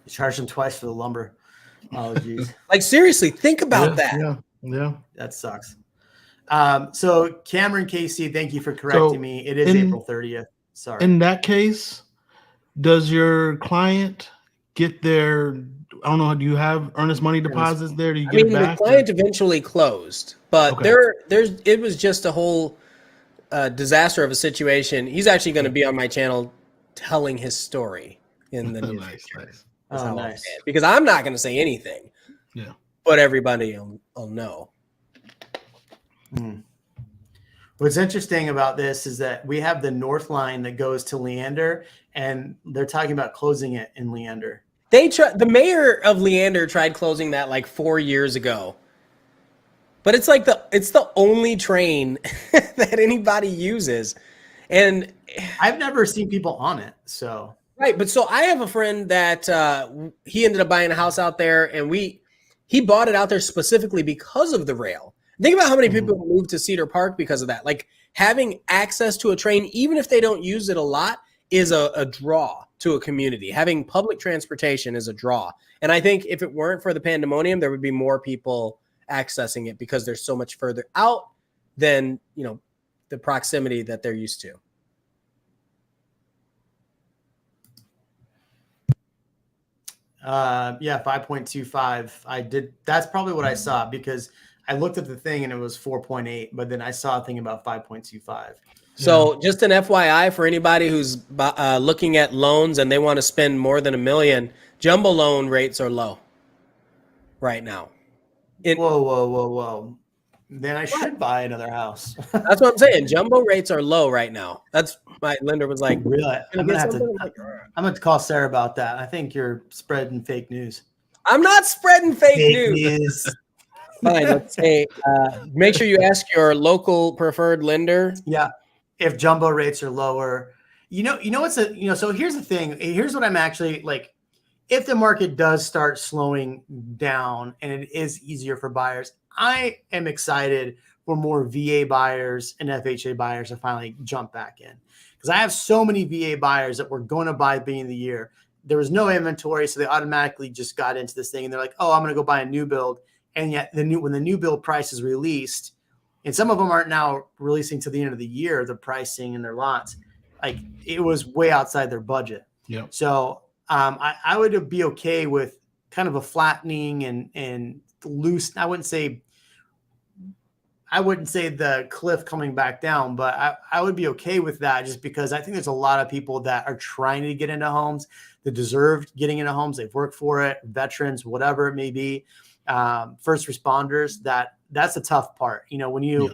You charged them twice for the lumber. Oh, geez. Like, seriously, think about that. Yeah. That sucks. So Cameron Casey, thank you for correcting me. It is April 30th. Sorry. In that case, does your client get their, I don't know, do you have earnest money deposits there? Do you get it back? The client eventually closed, but it was just a whole disaster of a situation. He's actually going to be on my channel telling his story in the near future. Nice. Oh, nice. Because I'm not going to say anything. Yeah. But everybody will know. What's interesting about this is that we have the north line that goes to Leander, and they're talking about closing it in Leander. The mayor of Leander tried closing that like 4 years ago. But it's like it's the only train that anybody uses. And I've never seen people on it. So right, but so I have a friend that he ended up buying a house out there, and he bought it out there specifically because of the rail. Think about how many people moved to Cedar Park because of that. Like, having access to a train, even if they don't use it a lot, is a draw to a community. Having public transportation is a draw. And I think if it weren't for the pandemonium, there would be more people accessing it because they're so much further out than, the proximity that they're used to. Yeah, 5.25. That's probably what I saw, because I looked at the thing and it was 4.8, but then I saw a thing about 5.25. So just an FYI for anybody who's looking at loans and they want to spend more than $1 million, jumbo loan rates are low right now. Whoa. Then I should buy another house. That's what I'm saying. Jumbo rates are low right now. That's my lender was like, really? I'm going to have to call Sarah about that. I think you're spreading fake news. I'm not spreading fake news. Fine. Let's say, make sure you ask your local preferred lender. Yeah. If jumbo rates are lower, so here's the thing. Here's what I'm actually like. If the market does start slowing down and it is easier for buyers, I am excited for more VA buyers and FHA buyers to finally jump back in, because I have so many VA buyers that were going to buy at the beginning of the year. There was no inventory, so they automatically just got into this thing, and they're like, "Oh, I'm going to go buy a new build." And yet, when the new build price is released, and some of them aren't now releasing to the end of the year, the pricing and their lots, like, it was way outside their budget. Yeah. So I would be okay with kind of a flattening and loose. I wouldn't say the cliff coming back down, but I would be okay with that, just because I think there's a lot of people that are trying to get into homes, that deserve getting into homes. They've worked for it, veterans, whatever it may be, first responders. That's the tough part. When you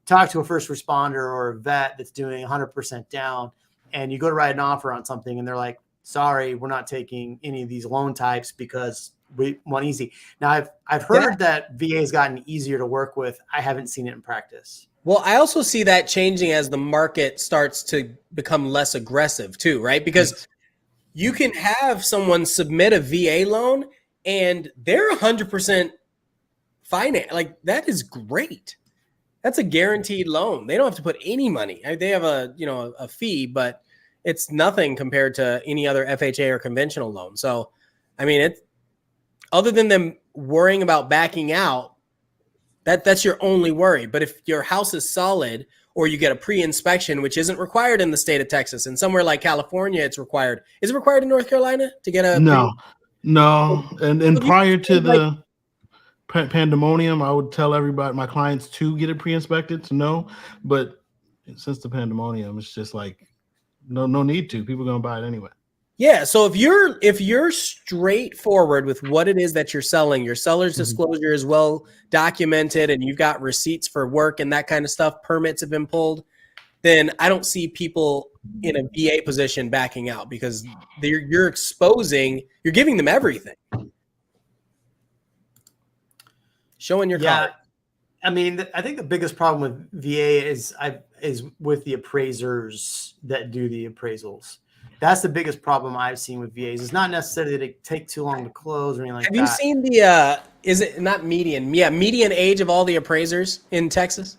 talk to a first responder or a vet that's doing 100% down, and you go to write an offer on something and they're like, "Sorry, we're not taking any of these loan types because we want easy." Now, I've heard that VA has gotten easier to work with. I haven't seen it in practice. Well, I also see that changing as the market starts to become less aggressive too, right? Because you can have someone submit a VA loan and they're 100% finance. Like, that is great. That's a guaranteed loan. They don't have to put any money. They have a fee, but it's nothing compared to any other FHA or conventional loan. So, I mean, it's other than them worrying about backing out, that's your only worry. But if your house is solid, or you get a pre-inspection, which isn't required in the state of Texas, and somewhere like California, it's required. Is it required in North Carolina to get a? No. And prior to the pandemonium, I would tell everybody, my clients, to get it pre-inspected, to know. But since the pandemonium, it's just like no need to. People are gonna buy it anyway. Yeah. So if you're straightforward with what it is that you're selling, your seller's disclosure is well documented, and you've got receipts for work and that kind of stuff, permits have been pulled, then I don't see people in a VA position backing out, because you're giving them everything, showing your card. I mean, I think the biggest problem with VA is with the appraisers that do the appraisals. That's the biggest problem I've seen with VAs. It's not necessarily that it take too long to close or anything like that. Have you seen the is it not median? Yeah, median age of all the appraisers in Texas?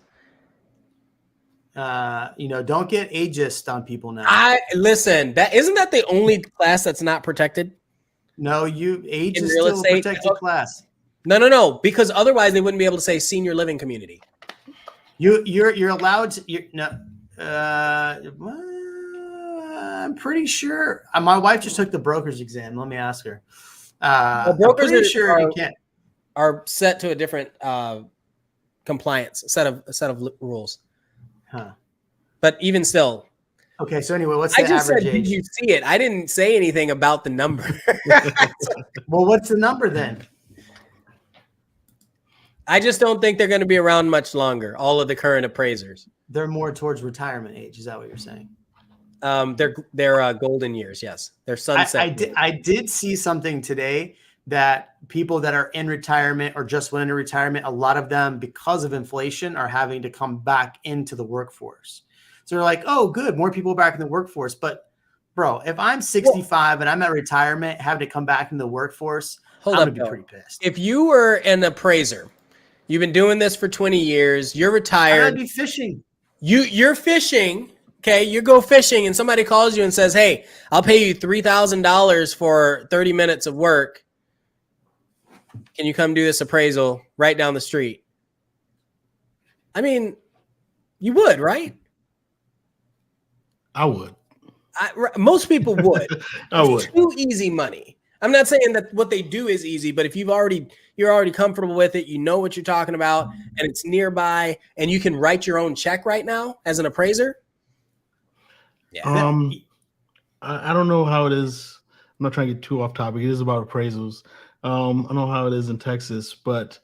Don't get ageist on people now. Listen, isn't that the only class that's not protected? No, age In is real still a estate? protected class. No, because otherwise they wouldn't be able to say senior living community. You're allowed to. I'm pretty sure. My wife just took the broker's exam. Let me ask her. Brokers I'm pretty sure you can't. Are set to a different compliance set of rules. Huh. But even still. Okay, so anyway, what's the average age? Did you see it? I didn't say anything about the number. Well, what's the number then? I just don't think they're going to be around much longer, all of the current appraisers. They're more towards retirement age. Is that what you're saying? They're golden years, yes. They're sunset. I did see something today that people that are in retirement or just went into retirement, a lot of them, because of inflation, are having to come back into the workforce. So they're like, oh, good, more people back in the workforce. But, bro, if I'm 65 and I'm at retirement, having to come back in the workforce, I'm going to be pretty pissed. If you were an appraiser, you've been doing this for 20 years, you're retired. I'd be fishing. You're fishing. Okay, you go fishing and somebody calls you and says, hey, I'll pay you $3,000 for 30 minutes of work. Can you come do this appraisal right down the street? I mean, you would, right? I would. Most people would. I would. It's too easy money. I'm not saying that what they do is easy, but if you're already comfortable with it, you know what you're talking about, and it's nearby, and you can write your own check right now as an appraiser. Yeah. I don't know how it is. I'm not trying to get too off topic. It is about appraisals. I don't know how it is in Texas, but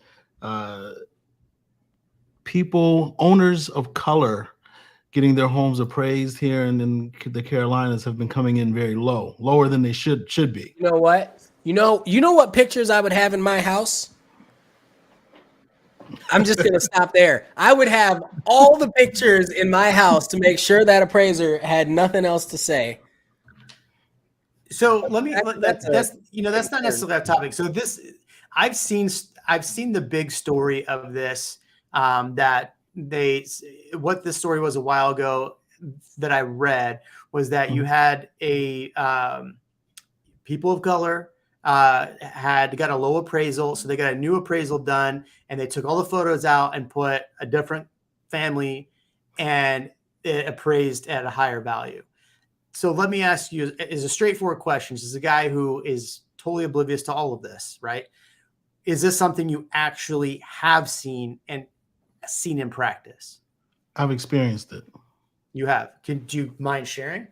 owners of color getting their homes appraised here and in the Carolinas have been coming in very lower than they should be. You know what? You know what pictures I would have in my house? I'm just going to stop there. I would have all the pictures in my house to make sure that appraiser had nothing else to say. So that's not necessarily a topic. So I've seen the big story of this, what this story was a while ago that I read was that you had people of color had got a low appraisal. So they got a new appraisal done and they took all the photos out and put a different family and it appraised at a higher value. So let me ask you, is a straightforward question. This is a guy who is totally oblivious to all of this, right? Is this something you actually have seen in practice? I've experienced it. You have. Do you mind sharing?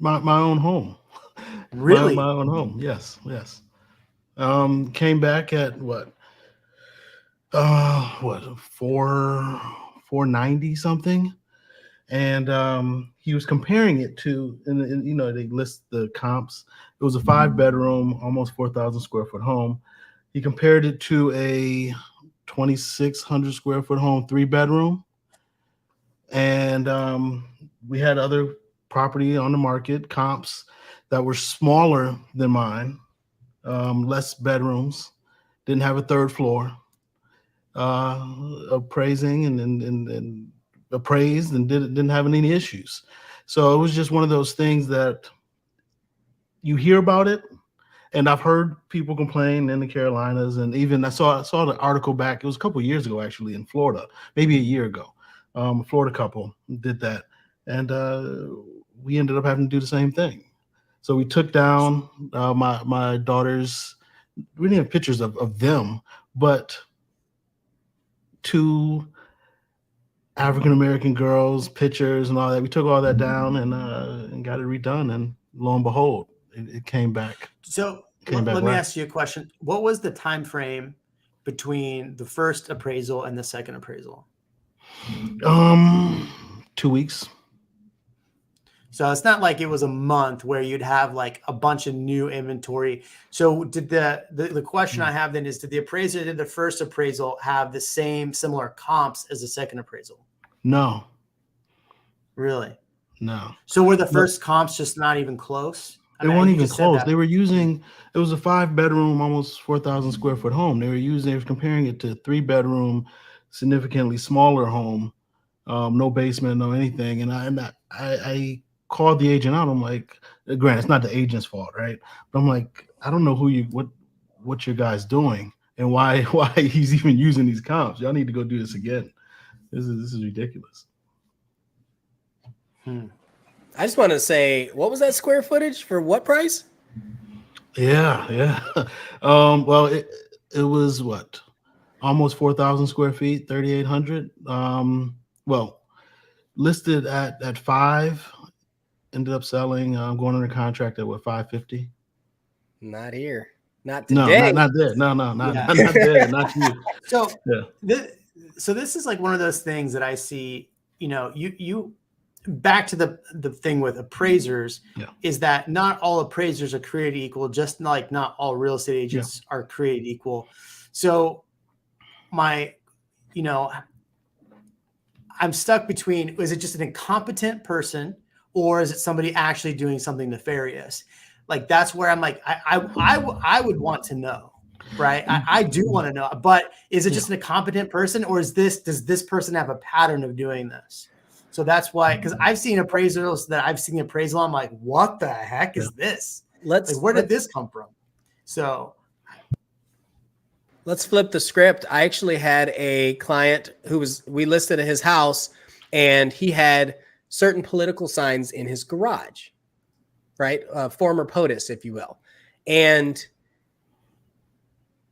My own home. Really? My own home. Yes. Came back at what 490 something, and he was comparing it to, and they list the comps. It was a 5-bedroom, almost 4,000 square foot home. He compared it to a 2,600 square foot home, 3-bedroom, and we had other property on the market comps that were smaller than mine, less bedrooms, didn't have a third floor, appraising and appraised and didn't have any issues. So it was just one of those things that you hear about it, and I've heard people complain in the Carolinas, and even I saw the article back. It was a couple of years ago, actually, in Florida, maybe a year ago. A Florida couple did that, and we ended up having to do the same thing. So we took down my daughters. We didn't have pictures of them, but 2 African-American girls, pictures and all that. We took all that down and got it redone. And lo and behold, it came back. So Came back let me right. ask you a question. What was the time frame between the first appraisal and the second appraisal? 2 weeks. So it's not like it was a month where you'd have like a bunch of new inventory. So did the question I have then is, did the appraiser did the first appraisal have the same similar comps as the second appraisal? No, Really? no. So were the first comps just not even close? I They mean, weren't you even just said close. that. They were using, it was a 5-bedroom, almost 4,000 square foot home. They were comparing it to a 3-bedroom, significantly smaller home, no basement, no anything. And I called the agent out. I'm like, granted, it's not the agent's fault, right? But I'm like, I don't know what your guy's doing and why he's even using these comps. Y'all need to go do this again. This is ridiculous. I just want to say, what was that square footage for what price? Yeah. Well, it was what, almost 4,000 square feet, 3,800. Well, listed at 5, ended up selling. Going under contract at what, 550. Not here. Not No, today. not there. No, Yeah. not there. Not you. So Yeah. this is like one of those things that I see, you back to the thing with appraisers is that not all appraisers are created equal, just like not all real estate agents are created equal. So I'm stuck between, is it just an incompetent person or is it somebody actually doing something nefarious? Like, that's where I'm like, I would want to know. Right. I do want to know, but is it just an incompetent person or does this person have a pattern of doing this? So that's why, because I've seen appraisals that I've seen the appraisal. I'm like, what the heck is this? Where did this come from? So let's flip the script. I actually had a client we listed at his house and he had certain political signs in his garage, right? Former POTUS, if you will. And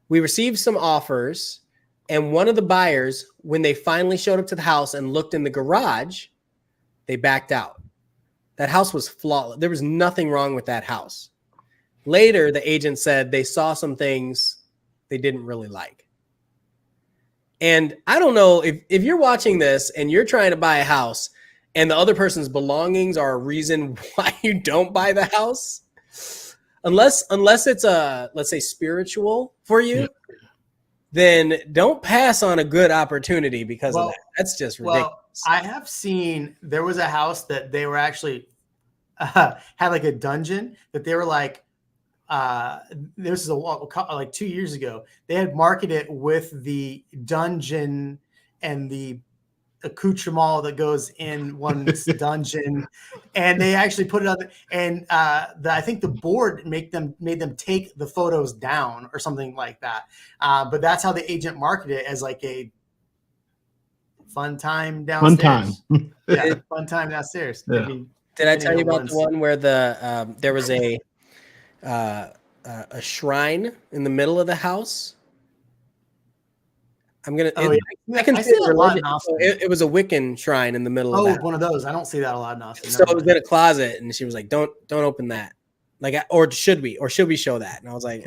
we received some offers, and one of the buyers, when they finally showed up to the house and looked in the garage, they backed out. That house was flawless. There was nothing wrong with that house. Later, the agent said they saw some things they didn't really like. And I don't know if you're watching this and you're trying to buy a house and the other person's belongings are a reason why you don't buy the house. Unless it's let's say spiritual for you, then don't pass on a good opportunity because of that. That's just ridiculous. Well, I have seen, there was a house that they were actually had like a dungeon that they were like, this is like 2 years ago. They had marketed it with the dungeon and the accoutrement that goes in one's dungeon, and they actually put it on and I think the board made them take the photos down or something like that, but that's how the agent marketed it, as like a fun time downstairs. Fun time downstairs. Yeah. I mean, did I tell you about the one where there was a shrine in the middle of the house? I'm gonna. I can see it a lot in Austin. It was a Wiccan shrine in the middle of that. One of those. I don't see that a lot in Austin. So it was in a closet, and she was like, "Don't open that." Like, or should we show that? And I was like,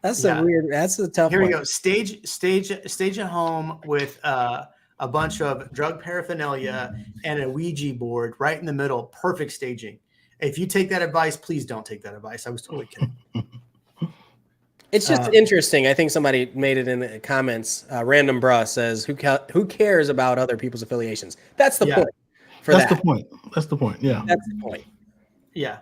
"That's a weird. That's a tough." Here one. we go. Stage a home with a bunch of drug paraphernalia and a Ouija board right in the middle. Perfect staging. If you take that advice, please don't take that advice. I was totally kidding. It's just interesting. I think somebody made it in the comments. Random Bruh says, "Who cares about other people's affiliations?" That's the point. That's the point. Yeah. That's the point. Yeah.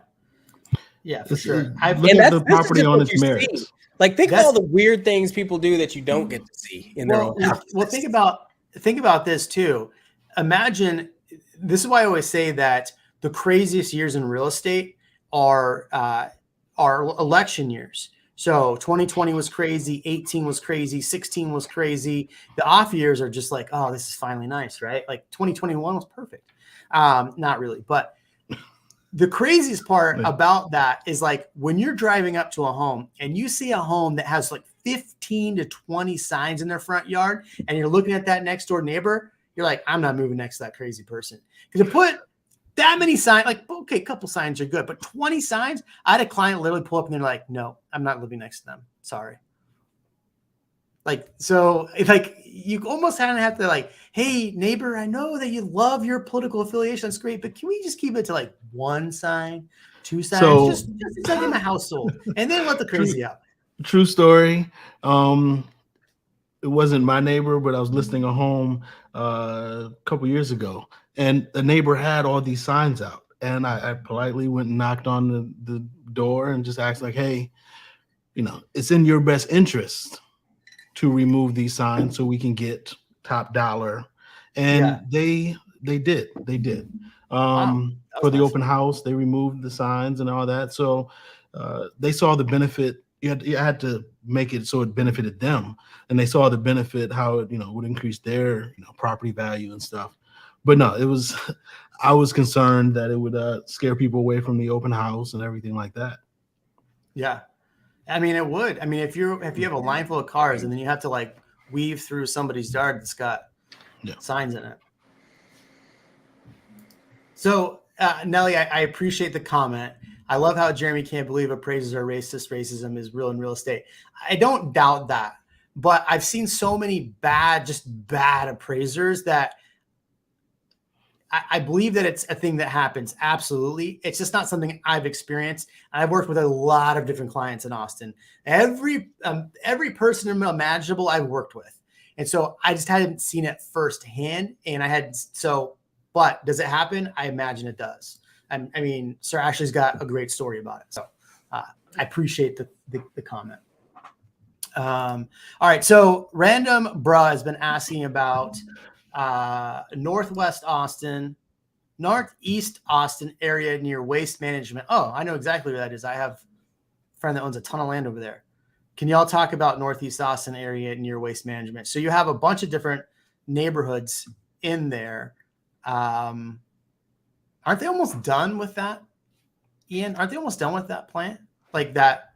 Yeah, for sure. Look at the property on its merits. Like, think of all the weird things people do that you don't get to see in their own house. Well, think about this too. Imagine, this is why I always say that the craziest years in real estate are election years. So 2020 was crazy, 18 was crazy, 16 was crazy. The off years are just like, oh, this is finally nice, right? Like 2021 was perfect. Not really, but the craziest part about that is like when you're driving up to a home and you see a home that has like 15 to 20 signs in their front yard, and you're looking at that next door neighbor, you're like, I'm not moving next to that crazy person. Because that many signs, like, okay, a couple signs are good, but 20 signs. I had a client literally pull up and they're like, no, I'm not living next to them. Sorry. Like, so it's like you almost kind of have to like, hey, neighbor, I know that you love your political affiliation. That's great, but can we just keep it to like one sign, two signs, So- just like in my household, and then let the crazy out. True story. It wasn't my neighbor, but I was listing a home a couple years ago, and the neighbor had all these signs out, and I politely went and knocked on the door and just asked, like, hey, it's in your best interest to remove these signs so we can get top dollar. And they did. Wow. For the nice. open house, they removed the signs and all that. So they saw the benefit. You had to make it so it benefited them, and they saw the benefit, how it would increase their property value and stuff. But no, it was I was concerned that it would scare people away from the open house and everything like that. Yeah. I mean, it would. I mean, if you have a line full of cars and then you have to like weave through somebody's yard that's got signs in it. So, Nelly, I appreciate the comment. I love how Jeremy can't believe appraisers are racist. Racism is real in real estate. I don't doubt that, but I've seen so many bad appraisers that I believe that it's a thing that happens. Absolutely. It's just not something I've experienced. I've worked with a lot of different clients in Austin. Every person imaginable I've worked with. And so I just hadn't seen it firsthand. But does it happen? I imagine it does. I mean, Sir Ashley's got a great story about it. So I appreciate the comment. All right. So Random Bruh has been asking about Northeast Austin area near Waste Management. Oh, I know exactly where that is. I have a friend that owns a ton of land over there. Can y'all talk about Northeast Austin area near Waste Management? So you have a bunch of different neighborhoods in there. Aren't they almost done with that, Ian? Aren't they almost done with that plant? Like that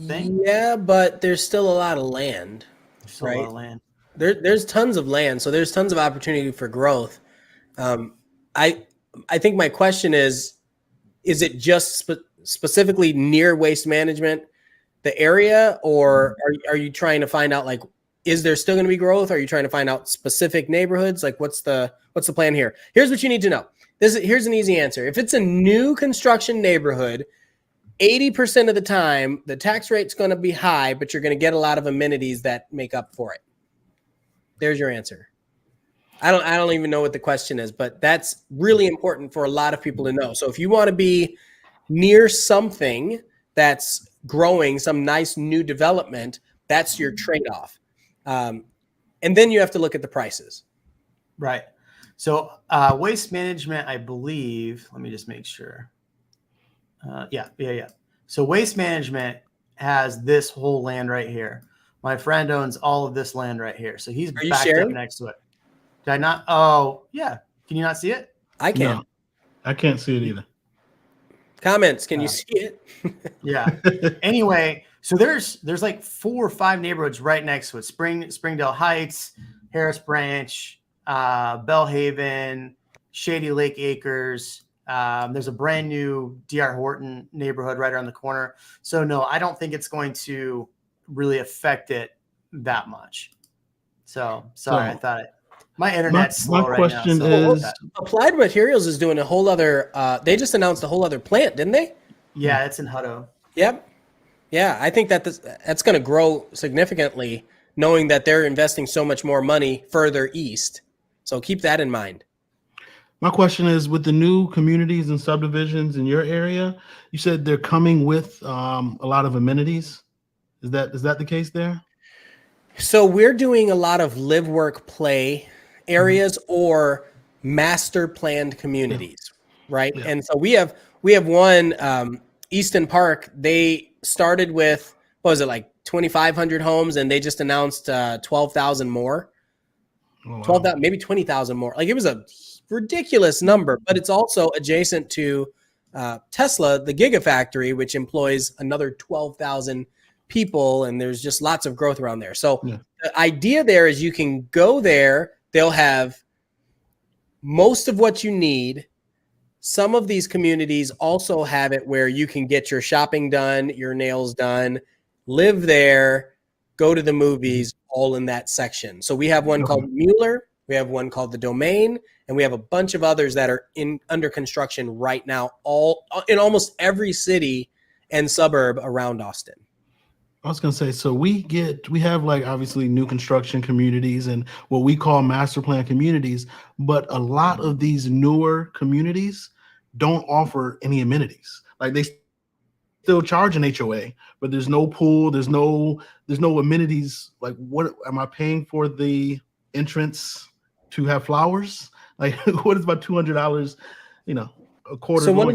thing? Yeah, but there's still a lot of land. There's still a lot of land. There's tons of land, so there's tons of opportunity for growth. I think my question is it just specifically near Waste Management, the area, or are you trying to find out, like, is there still going to be growth? Are you trying to find out specific neighborhoods? Like, what's the plan here? Here's what you need to know. Here's an easy answer. If it's a new construction neighborhood, 80% of the time, the tax rate's going to be high, but you're going to get a lot of amenities that make up for it. There's your answer. I don't even know what the question is, but that's really important for a lot of people to know. So if you want to be near something that's growing, some nice new development, that's your trade-off. And then you have to look at the prices. Right. So Waste Management, I believe, let me just make sure. Yeah. So Waste Management has this whole land right here. My friend owns all of this land right here. So he's backed up next to it. Did I not? Oh, yeah. Can you not see it? I can. No, I can't see it either. Comments. Can you see it? Yeah. Anyway, so there's like 4 or 5 neighborhoods right next to it. Springdale Heights, Harris Branch, Bellhaven, Shady Lake Acres. There's a brand new DR Horton neighborhood right around the corner. So no, I don't think it's going to really affect it that much. So sorry, I thought my internet's slow right now. My question is, Applied Materials is doing a whole other. They just announced a whole other plant, didn't they? Yeah, it's in Hutto. Yep. Yeah, I think that's going to grow significantly, knowing that they're investing so much more money further east. So keep that in mind. my question is, with the new communities and subdivisions in your area, you said they're coming with a lot of amenities. Is that the case there? So we're doing a lot of live, work, play areas or master planned communities, right? Yeah. And so we have one, Easton Park. They started with, what was it, like 2,500 homes, and they just announced 12,000 more. Oh, wow. 12,000, maybe 20,000 more. Like, it was a ridiculous number, but it's also adjacent to Tesla, the Gigafactory, which employs another 12,000 people, and there's just lots of growth around there. So the idea there is you can go there, they'll have most of what you need, some of these communities also have it where you can get your shopping done, your nails done, live there, go to the movies, all in that section. So we have one called Mueller, we have one called The Domain, and we have a bunch of others that are under construction right now, all in almost every city and suburb around Austin. I was going to say, so we have like obviously new construction communities and what we call master plan communities, but a lot of these newer communities don't offer any amenities. Like they still charge an HOA, but there's no pool, there's no amenities. Like, what am I paying for the entrance to have flowers? Like, what is about $200, a quarter? So one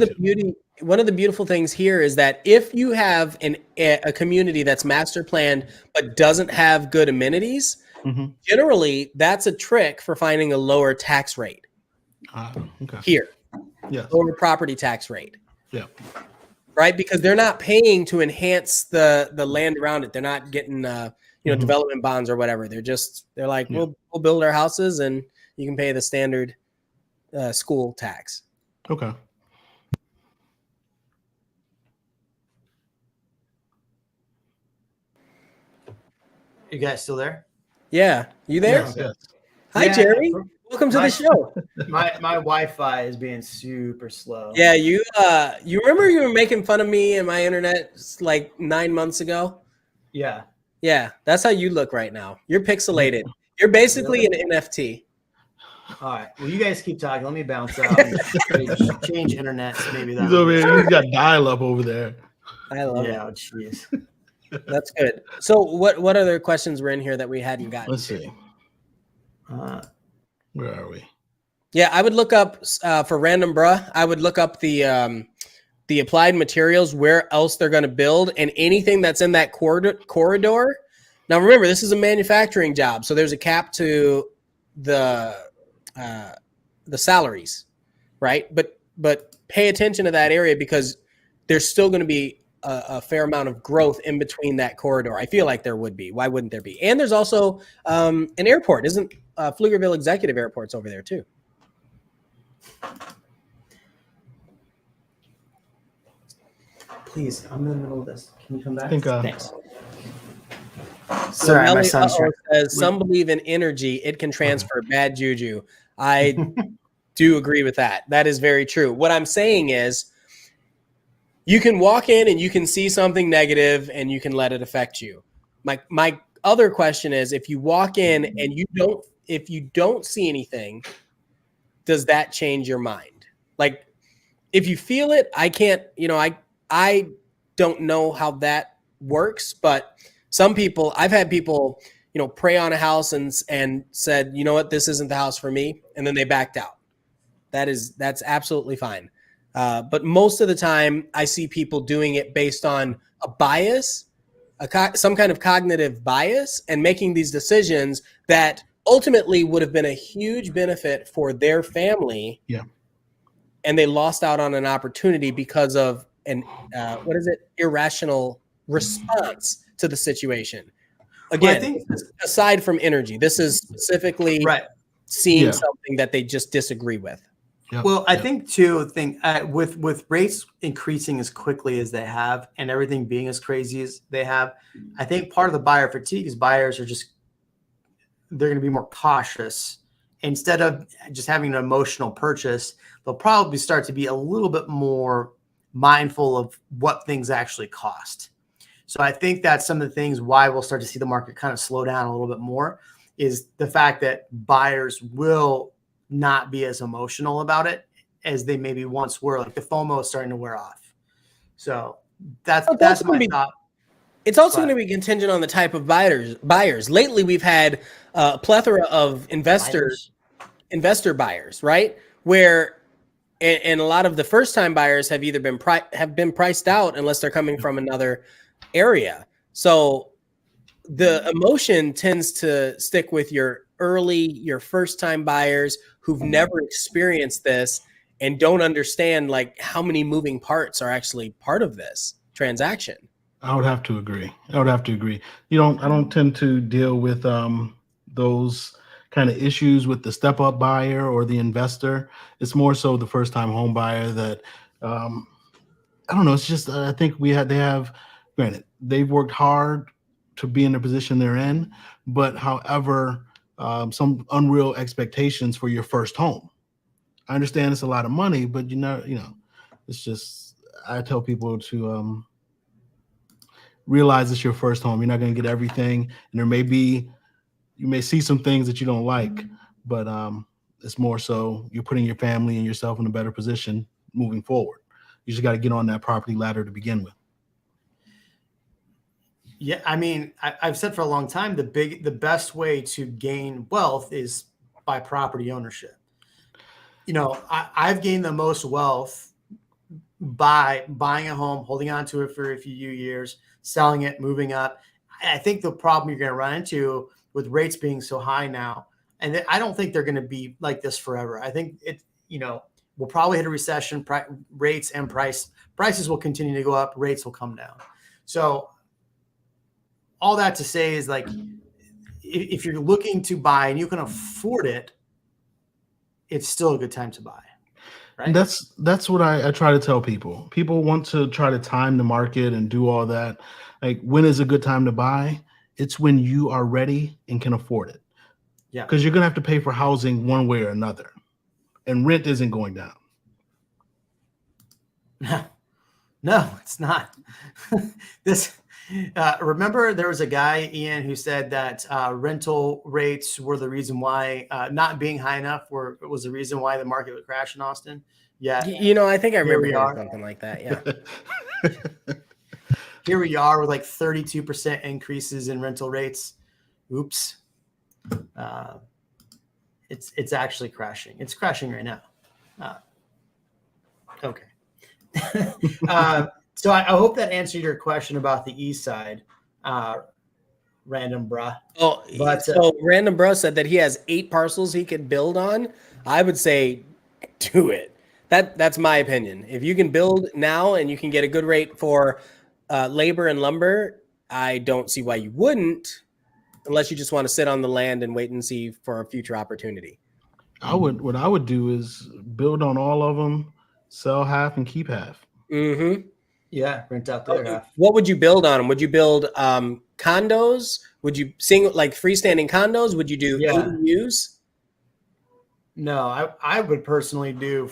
of the beautiful things here is that if you have a community that's master planned but doesn't have good amenities, generally that's a trick for finding a lower tax rate. Okay. Here, lower property tax rate. Yeah. Right, because they're not paying to enhance the land around it. They're not getting development bonds or whatever. They're like, we'll build our houses and you can pay the standard school tax. Okay. You guys still there? Yeah, you there? Yes. Hi, Yeah. Jerry. Welcome to the show. My Wi-Fi is being super slow. Yeah, you remember you were making fun of me and my internet like 9 months ago? Yeah. Yeah, that's how you look right now. You're pixelated. You're basically an NFT. All right. Well, you guys keep talking. Let me bounce out and change internet. Maybe He's over here. He's got dial-up over there. I love it. Yeah, jeez. That's good. So what other questions were in here that we hadn't gotten? Let's see. Where are we? Yeah, I would look up for random bruh. I would look up the applied materials, where else they're going to build, and anything that's in that corridor. Now, remember, this is a manufacturing job, so there's a cap to the salaries, right? But pay attention to that area because there's still going to be a fair amount of growth in between that corridor. I feel like there would be. Why wouldn't there be? And there's also an airport. Isn't Pflugerville Executive Airport's over there too? Please, I'm in the middle of this. Can you come back? I think, Thanks. Sorry, my son's trying. Says, some believe in energy. It can transfer bad juju. I do agree with that. That is very true. What I'm saying is, you can walk in and you can see something negative and you can let it affect you. My other question is, if you walk in and if you don't see anything, does that change your mind? Like, if you feel it, I can't, I don't know how that works, but some people, I've had people, pray on a house and said, you know what, this isn't the house for me. And then they backed out. That's absolutely fine. But most of the time I see people doing it based on a bias, some kind of cognitive bias, and making these decisions that ultimately would have been a huge benefit for their family. Yeah. And they lost out on an opportunity because of an irrational response to the situation. Again, I think, aside from energy, this is specifically seeing something that they just disagree with. Yep. Well, I think too, with rates increasing as quickly as they have and everything being as crazy as they have, I think part of the buyer fatigue is buyers are they're going to be more cautious. Instead of just having an emotional purchase, they'll probably start to be a little bit more mindful of what things actually cost. So I think that's some of the things why we'll start to see the market kind of slow down a little bit more, is the fact that buyers will not be as emotional about it as they maybe once were. Like the FOMO is starting to wear off. So that's my thought. It's also going to be contingent on the type of buyers. Lately, we've had a plethora of investor buyers, right? Where and a lot of the first-time buyers have either been priced out unless they're coming from another area. So the emotion tends to stick with your first-time buyers who've never experienced this and don't understand like how many moving parts are actually part of this transaction. I would have to agree. I don't tend to deal with those kind of issues with the step up buyer or the investor. It's more so the first time home buyer that I don't know. It's just I think they have, granted, they've worked hard to be in the position they're in, but however, some unreal expectations for your first home. I understand it's a lot of money, but it's just, I tell people to realize it's your first home. You're not going to get everything, and you may see some things that you don't like, but it's more so you're putting your family and yourself in a better position moving forward. You just got to get on that property ladder to begin with. Yeah, I mean, I've said for a long time, the best way to gain wealth is by property ownership. I've gained the most wealth by buying a home, holding on to it for a few years, selling it, moving up. I think the problem you're going to run into with rates being so high now, and I don't think they're going to be like this forever. I think we'll probably hit a recession. Rates and prices will continue to go up. Rates will come down. So all that to say is, like, if you're looking to buy and you can afford it, it's still a good time to buy. Right? That's what I try to tell people. People want to try to time the market and do all that. Like, when is a good time to buy? It's when you are ready and can afford it. Yeah. Because you're going to have to pay for housing one way or another. And rent isn't going down. No, it's not. Remember, there was a guy, Ian, who said that rental rates were the reason why, not being high enough was the reason why the market would crash in Austin. Yeah. I think I remember hearing something like that. Yeah. Here we are with like 32% increases in rental rates. Oops. It's actually crashing. It's crashing right now. Okay. So I hope that answered your question about the east side, random bruh. Oh, but so random bro said that he has 8 parcels he could build on. I would say do it. That's my opinion. If you can build now and you can get a good rate for labor and lumber, I don't see why you wouldn't, unless you just want to sit on the land and wait and see for a future opportunity. What I would do is build on all of them, sell half and keep half. Mm-hmm. Yeah, rent out the other half. What would you build on them? Would you build condos? Would you like freestanding condos? Would you do ADUs? No, I would personally do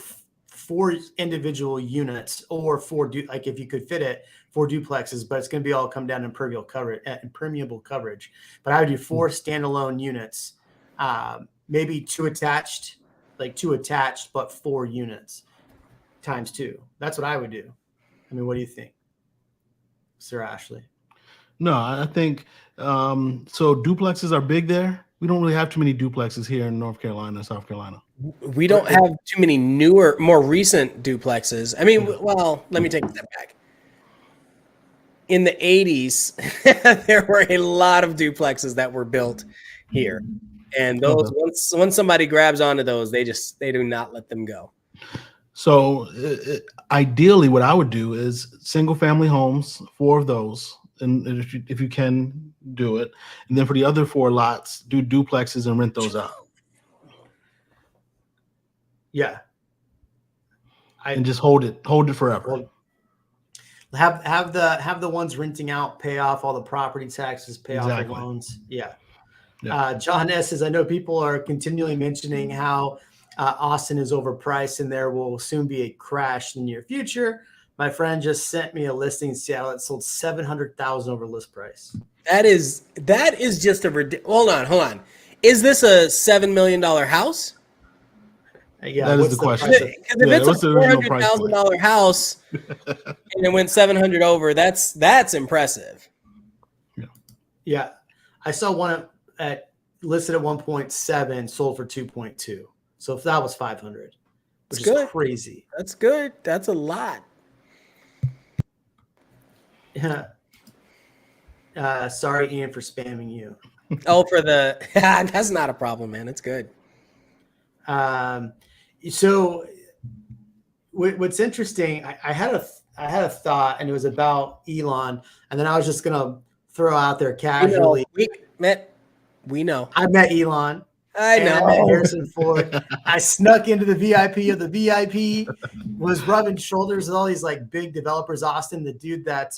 4 individual units, or 4 like if you could fit it, 4 duplexes, but it's going to be all come down to impermeable coverage. But I would do 4 standalone units, maybe 2 attached, but 4 units times 2. That's what I would do. I mean, what do you think, Sir Ashley? No, I think so. Duplexes are big there. We don't really have too many duplexes here in North Carolina, South Carolina. We don't have too many newer, more recent duplexes. I mean, well, let me take a step back. In the 80s, there were a lot of duplexes that were built here. And those, once somebody grabs onto those, they do not let them go. So ideally, what I would do is single family homes, 4 of those, and if you can do it, and then for the other 4 lots, do duplexes and rent those out. Yeah, and just hold it forever. Have the ones renting out pay off all the property taxes, pay off the loans. Yeah. John S. says, I know people are continually mentioning how Austin is overpriced and there will soon be a crash in the near future. My friend just sent me a listing in Seattle. It sold $700,000 over list price. That is just a hold on. Is this a $7 million house? Yeah, that is the question. Because if it's a $400,000 house and it went 700 over, that's impressive. Yeah, I saw one listed at 1.7, sold for 2.2. So if that was 500, which is crazy. That's good. That's a lot. Yeah. Sorry, Ian, for spamming you. Oh, for the that's not a problem, man. It's good. So what's interesting, I had a thought, and it was about Elon, and then I was just gonna throw out there casually. We know. I met Elon. I And I met know. Harrison Ford. I snuck into the VIP of the VIP, was rubbing shoulders with all these like big developers. Austin, the dude that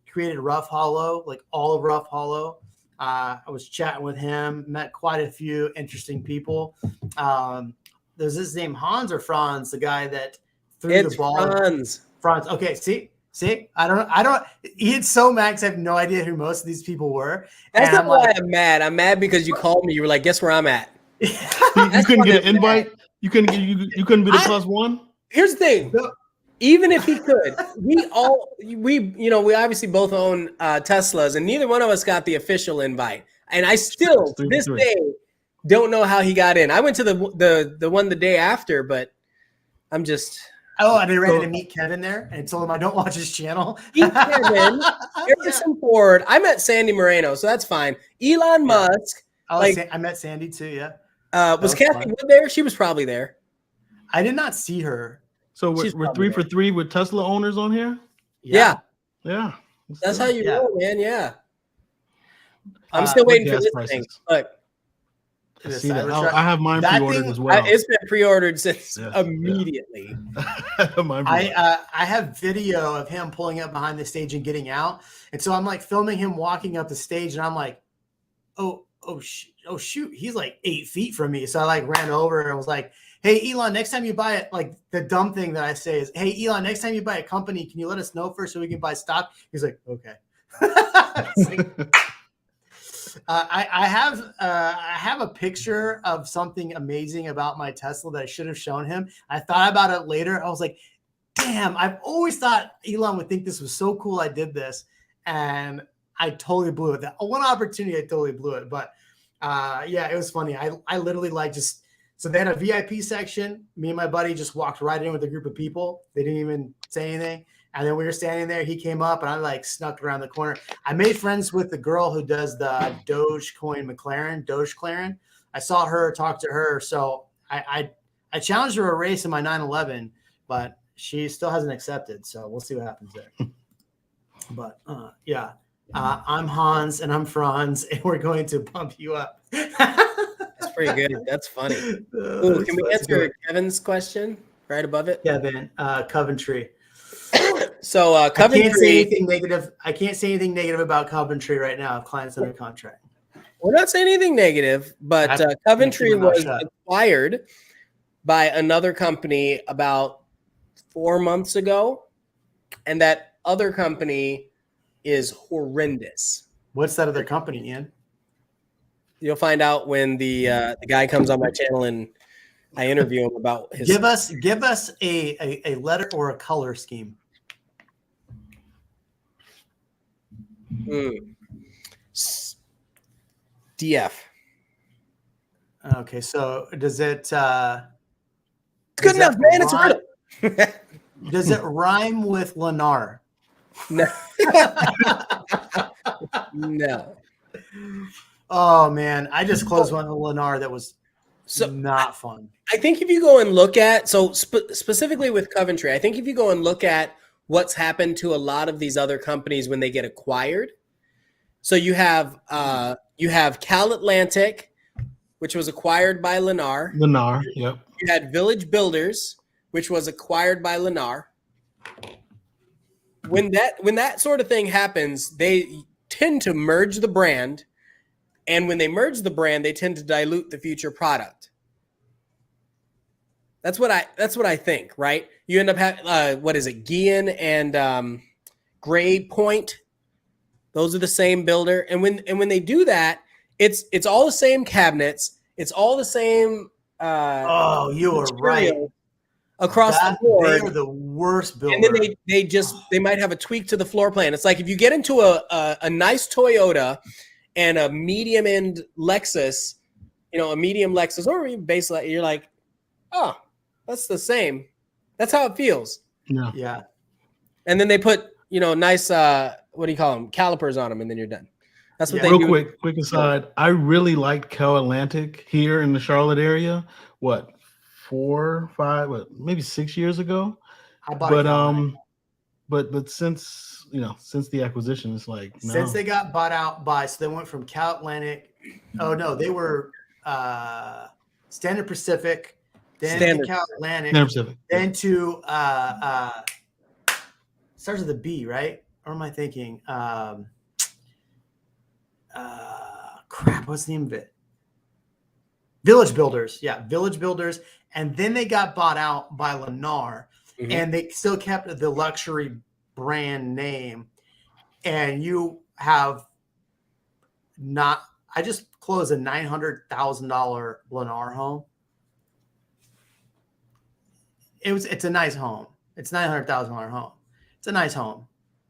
created Rough Hollow, like all of Rough Hollow. I was chatting with him, met quite a few interesting people. There's this name Hans or Franz, the guy that threw It's the ball. Franz. Franz. Okay, see, I don't. He's so Max. I have no idea who most of these people were. That's And not I'm why like, I'm mad. I'm mad because you called me. You were like, guess where I'm at? You That's couldn't why get an I'm invite. mad. You couldn't get you couldn't be the +1. Here's the thing. No. Even if he could, we obviously both own Teslas, and neither one of us got the official invite. And I still, to this day, don't know how he got in. I went to the one the day after, but I'm just. Oh, are they ready to meet Kevin there? And told him I don't watch his channel. Meet Kevin, Harrison Ford. I met Sandy Moreno, so that's fine. Elon Musk. Oh, like, I met Sandy too. Yeah. Was Kathy Wood there? She was probably there. I did not see her. So we're 3 for 3 with Tesla owners on here. Yeah. That's how you roll, man. Yeah. I'm Uh, still waiting for gas this prices. thing. But I see that. I have mine That pre-ordered thing- as well. it's been pre-ordered since Yeah, immediately. Mine pre-ordered. I have video of him pulling up behind the stage and getting out, and so I'm like filming him walking up the stage, and I'm like, oh shoot, he's like 8 feet from me. So I like ran over and was like, hey Elon, next time you buy it, like the dumb thing that I say is, hey Elon, next time you buy a company, can you let us know first so we can buy stock? He's like, okay. It's like, I have a picture of something amazing about my Tesla that I should have shown him. I thought about it later. I was like, damn, I've always thought Elon would think this was so cool I did this. And I totally blew it. That one opportunity, I totally blew it. But yeah, it was funny. I literally like just, so they had a VIP section. Me and my buddy just walked right in with a group of people. They didn't even say anything. And then we were standing there. He came up and I like snuck around the corner. I made friends with the girl who does the Dogecoin McLaren. I saw her, talked to her. So I challenged her a race in my 911, but she still hasn't accepted. So we'll see what happens there. But yeah, I'm Hans and I'm Franz, and we're going to bump you up. That's pretty good. That's funny. Ooh, can we answer Kevin's question right above it? Kevin, Coventry. So I Coventry. can't say anything negative. I can't say anything negative about Coventry right now. If clients under contract, We're not saying anything negative, but Coventry was acquired by another company about 4 months ago, and that other company is horrendous. What's that other company, Ian? You'll find out when the guy comes on my channel and I interview him about his. Give us a letter or a color scheme. DF. Okay, so does it? It's good enough, man. It's a riddle. Does it rhyme with Lennar? No. No. Oh man, I just closed one with Lennar that was So not fun. I think if you go and look at, specifically with Coventry, I think if you go and look at what's happened to a lot of these other companies when they get acquired. So you have Cal Atlantic, which was acquired by Lennar. Yep. You had Village Builders, which was acquired by Lennar. When that sort of thing happens, they tend to merge the brand, and when they merge the brand, they tend to dilute the future product. That's what I think, right? You end up having what is it, Guian and Gray Point. Those are the same builder, and when they do that, it's all the same cabinets, it's all the same. Oh, you are right. Across the board, they are the worst builder. and then they might have a tweak to the floor plan. It's like if you get into a nice Toyota and a medium end Lexus, a medium Lexus or even base, you're like, oh, that's the same. That's how it feels. Yeah. And then they put nice what do you call them, calipers on them, and then you're done. That's what they do. Quick aside. I really liked Cal Atlantic here in the Charlotte area. What? 4, 5, maybe 6 years ago. But since the acquisition, it's like since they got bought out by, so they went from Cal Atlantic. Oh no, they were Standard Pacific, then Standard. to Cal Atlantic, Never Pacific. then to starts with a B, right? Or am I thinking? Crap, what's the name of it? Village Builders. Yeah, Village Builders. And then they got bought out by Lennar, and they still kept the luxury brand name. And you have not, I just closed a $900,000 Lennar home. It's a nice home. It's $900,000 home. It's a nice home,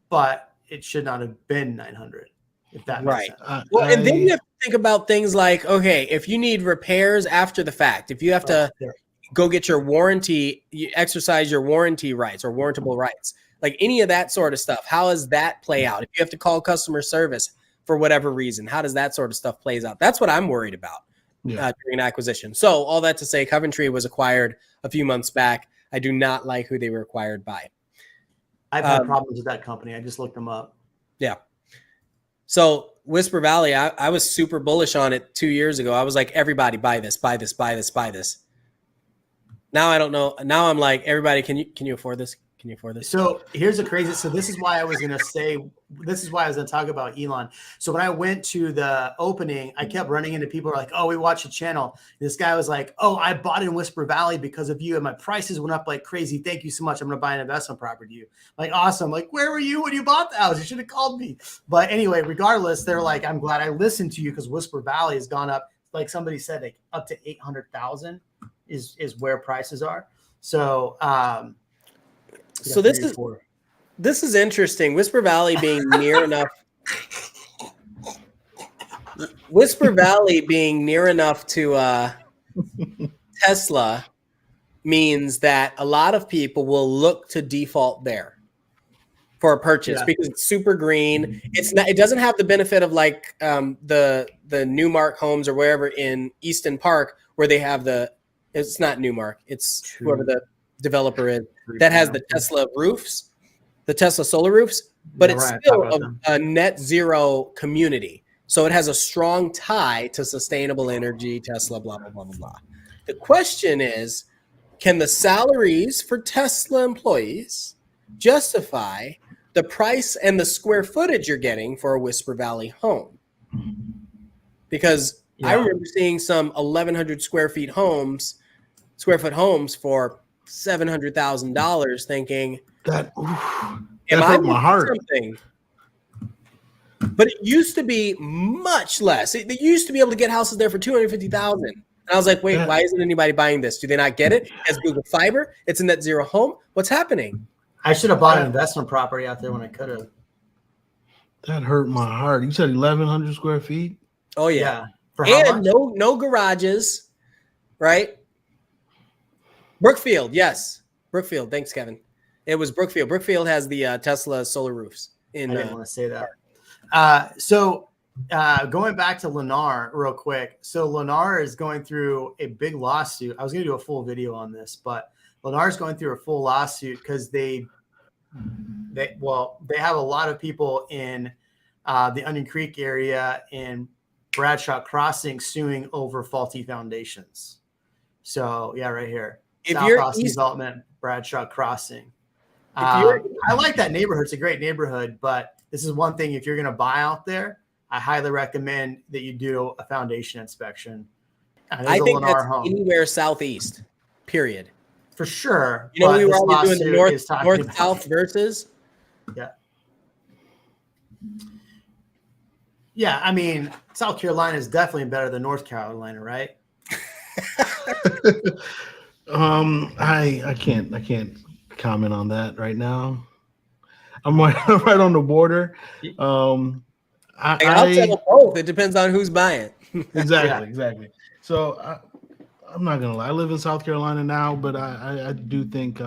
but it should not have been 900. If that makes sense. Well, and then you have to think about things like, okay, if you need repairs after the fact, if you have to go get your warranty, you exercise your warranty rights or warrantable rights, like any of that sort of stuff, how does that play out? If you have to call customer service for whatever reason, how does that sort of stuff plays out? That's what I'm worried about during an acquisition. So all that to say, Coventry was acquired a few months back. I do not like who they were acquired by. I've had problems with that company. I just looked them up. Yeah. So Whisper Valley, I was super bullish on it 2 years ago. I was like, everybody buy this, buy this, buy this, buy this. Now I don't know. Now I'm like, everybody, can you afford this? Can you afford this? So here's the crazy. So this is why I was going to talk about Elon. So when I went to the opening, I kept running into people who are like, oh, we watch the channel. This guy was like, oh, I bought in Whisper Valley because of you. And my prices went up like crazy. Thank you so much. I'm going to buy an investment property to you. Like, awesome. Like, where were you when you bought the house? You should have called me. But anyway, regardless, they're like, I'm glad I listened to you because Whisper Valley has gone up. Like somebody said, like up to 800,000 is where prices are. So, so this is interesting. Whisper Valley being near enough. Whisper Valley being near enough to Tesla means that a lot of people will look to default there for a purchase because it's super green. It's not. It doesn't have the benefit of like the Newmark homes or wherever in Easton Park where they have the. It's not Newmark. It's whoever the developer is that has the Tesla roofs, the Tesla solar roofs, but it's still a net zero community. So it has a strong tie to sustainable energy, Tesla, blah, blah, blah, blah, blah. The question is, can the salaries for Tesla employees justify the price and the square footage you're getting for a Whisper Valley home? Because I remember seeing some 1,100 square foot homes for $700,000, thinking that am I hurt my heart. Something? But it used to be much less. They used to be able to get houses there for $250,000. And I was like, wait, why isn't anybody buying this? Do they not get it? As Google Fiber, it's a net zero home. What's happening? I should have bought an investment property out there when I could have. That hurt my heart. You said 1,100 square feet? Oh yeah. For how and much? no garages, right? Brookfield, yes. Brookfield. Thanks, Kevin. It was Brookfield. Brookfield has the Tesla solar roofs. I didn't want to say that. So going back to Lennar real quick. So Lennar is going through a big lawsuit. I was going to do a full video on this, but Lennar is going through a full lawsuit because they have a lot of people in the Onion Creek area and Bradshaw Crossing suing over faulty foundations. So yeah, right here. South Austin Development, Bradshaw Crossing. I like that neighborhood. It's a great neighborhood, but this is one thing. If you're going to buy out there, I highly recommend that you do a foundation inspection. I think that's anywhere southeast, period. For sure. You know, we were always doing the north-south versus. Yeah. Yeah, I mean, South Carolina is definitely better than North Carolina, right? I can't comment on that right now. I'm right on the border. I'll tell both. It depends on who's buying. Exactly. So I'm not gonna lie. I live in South Carolina now, but I do think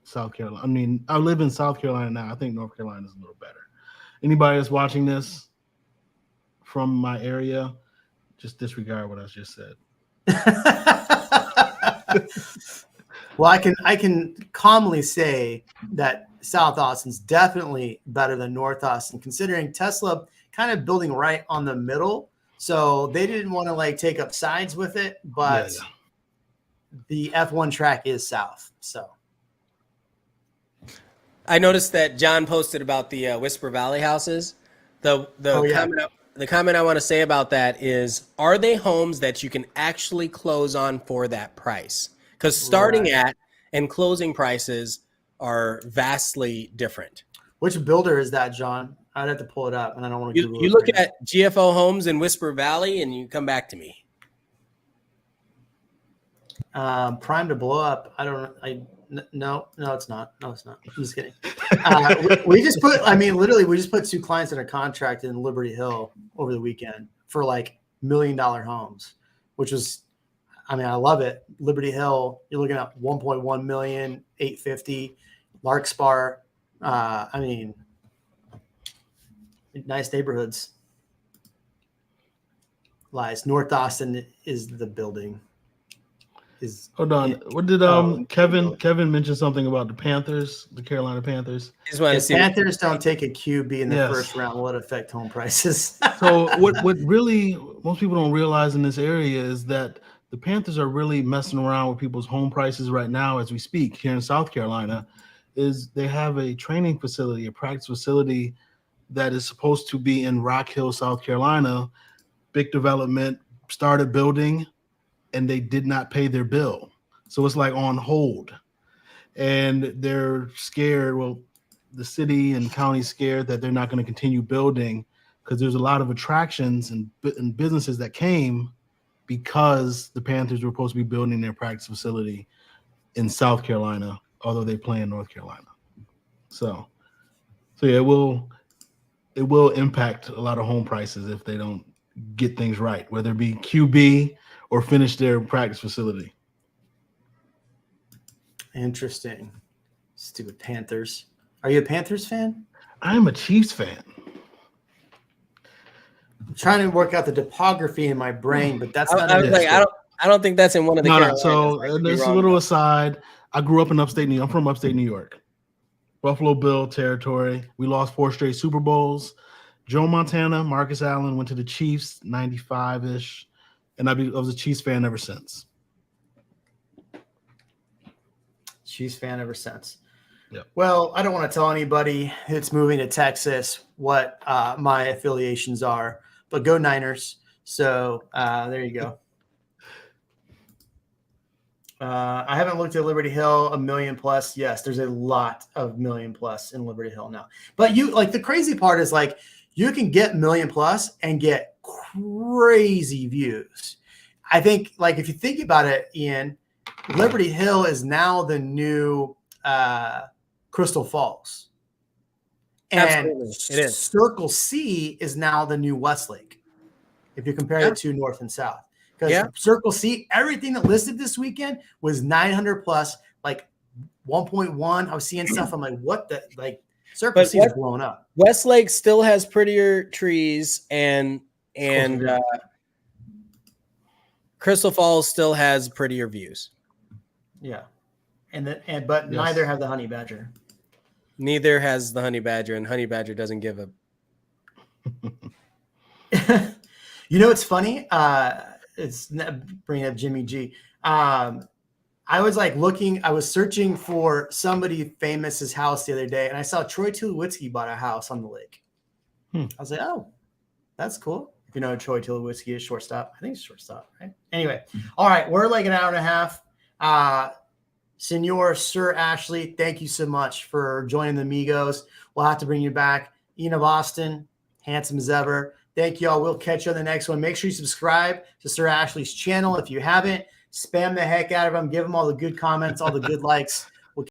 South Carolina. I mean, I live in South Carolina now. I think North Carolina is a little better. Anybody that's watching this from my area, just disregard what I just said. Well, I can calmly say that South Austin's definitely better than North Austin, considering Tesla kind of building right on the middle So they didn't want to like take up sides with it, but the F1 track is south. So I noticed that John posted about the Whisper Valley houses. The comment I want to say about that is, are they homes that you can actually close on for that price? Because starting at and closing prices are vastly different. Which builder is that, John? I'd have to pull it up, and I don't want to Google it. You look at GFO Homes in Whisper Valley, and you come back to me. Prime to blow up. No, it's not. No, it's not. I'm just kidding. We just put, we just put 2 clients under contract in Liberty Hill over the weekend for like $1 million homes, which was, I love it. Liberty Hill, you're looking at 1.1 million, 850, Larkspur. Nice neighborhoods. Lies. North Austin is the building. Hold on. What did Kevin mention something about the Panthers, the Carolina Panthers? If Panthers don't take a QB in the first round, will it affect home prices? So what really most people don't realize in this area is that the Panthers are really messing around with people's home prices right now as we speak here in South Carolina. Is they have a training facility, a practice facility that is supposed to be in Rock Hill, South Carolina. Big development, started building, and they did not pay their bill. So it's like on hold. And they're scared. Well, the city and county scared that they're not going to continue building because there's a lot of attractions and businesses that came because the Panthers were supposed to be building their practice facility in South Carolina, although they play in North Carolina. So yeah, it will impact a lot of home prices if they don't get things right, whether it be QB or finish their practice facility. Interesting. Stupid Panthers. Are you a Panthers fan? I'm a Chiefs fan. I'm trying to work out the topography in my brain, but that's not. I don't think that's in one of the. No. So there's a little aside. I grew up in upstate New York. I'm from upstate New York, Buffalo Bill territory. We lost 4 straight Super Bowls. Joe Montana, Marcus Allen went to the Chiefs, 95-ish, and I was a Chiefs fan ever since. Chiefs fan ever since. Yep. Well, I don't want to tell anybody who's moving to Texas what my affiliations are, but go Niners. So there you go. I haven't looked at Liberty Hill, $1 million plus. Yes, there's a lot of $1 million plus in Liberty Hill now. But the crazy part is you can get $1 million plus and get crazy views. I think if you think about it, Ian, Liberty Hill is now the new Crystal Falls. And Absolutely. It is. Circle C is now the new Westlake, if you compare the two north and south. Because Circle C, everything that listed this weekend was 900 plus, 1.1. I was seeing stuff. I'm like, what the Circle C is blown up. Westlake still has prettier trees, and Crystal Falls still has prettier views. Yeah, but neither have the honey badger. Neither has the honey badger, and honey badger doesn't give a. It's funny. It's bringing up Jimmy G. I was I was searching for somebody famous's house the other day, and I saw Troy Tulowitzki bought a house on the lake. I was like, oh, that's cool. If you know Troy Tulowitzki is shortstop. I think it's shortstop, right? Anyway, all right, we're an hour and a half. Senor Sir Ashley, thank you so much for joining the Migos. We'll have to bring you back. Ian of Austin, handsome as ever. Thank you all. We'll catch you on the next one. Make sure you subscribe to Sir Ashley's channel if you haven't. Spam the heck out of him. Give him all the good comments, all the good likes.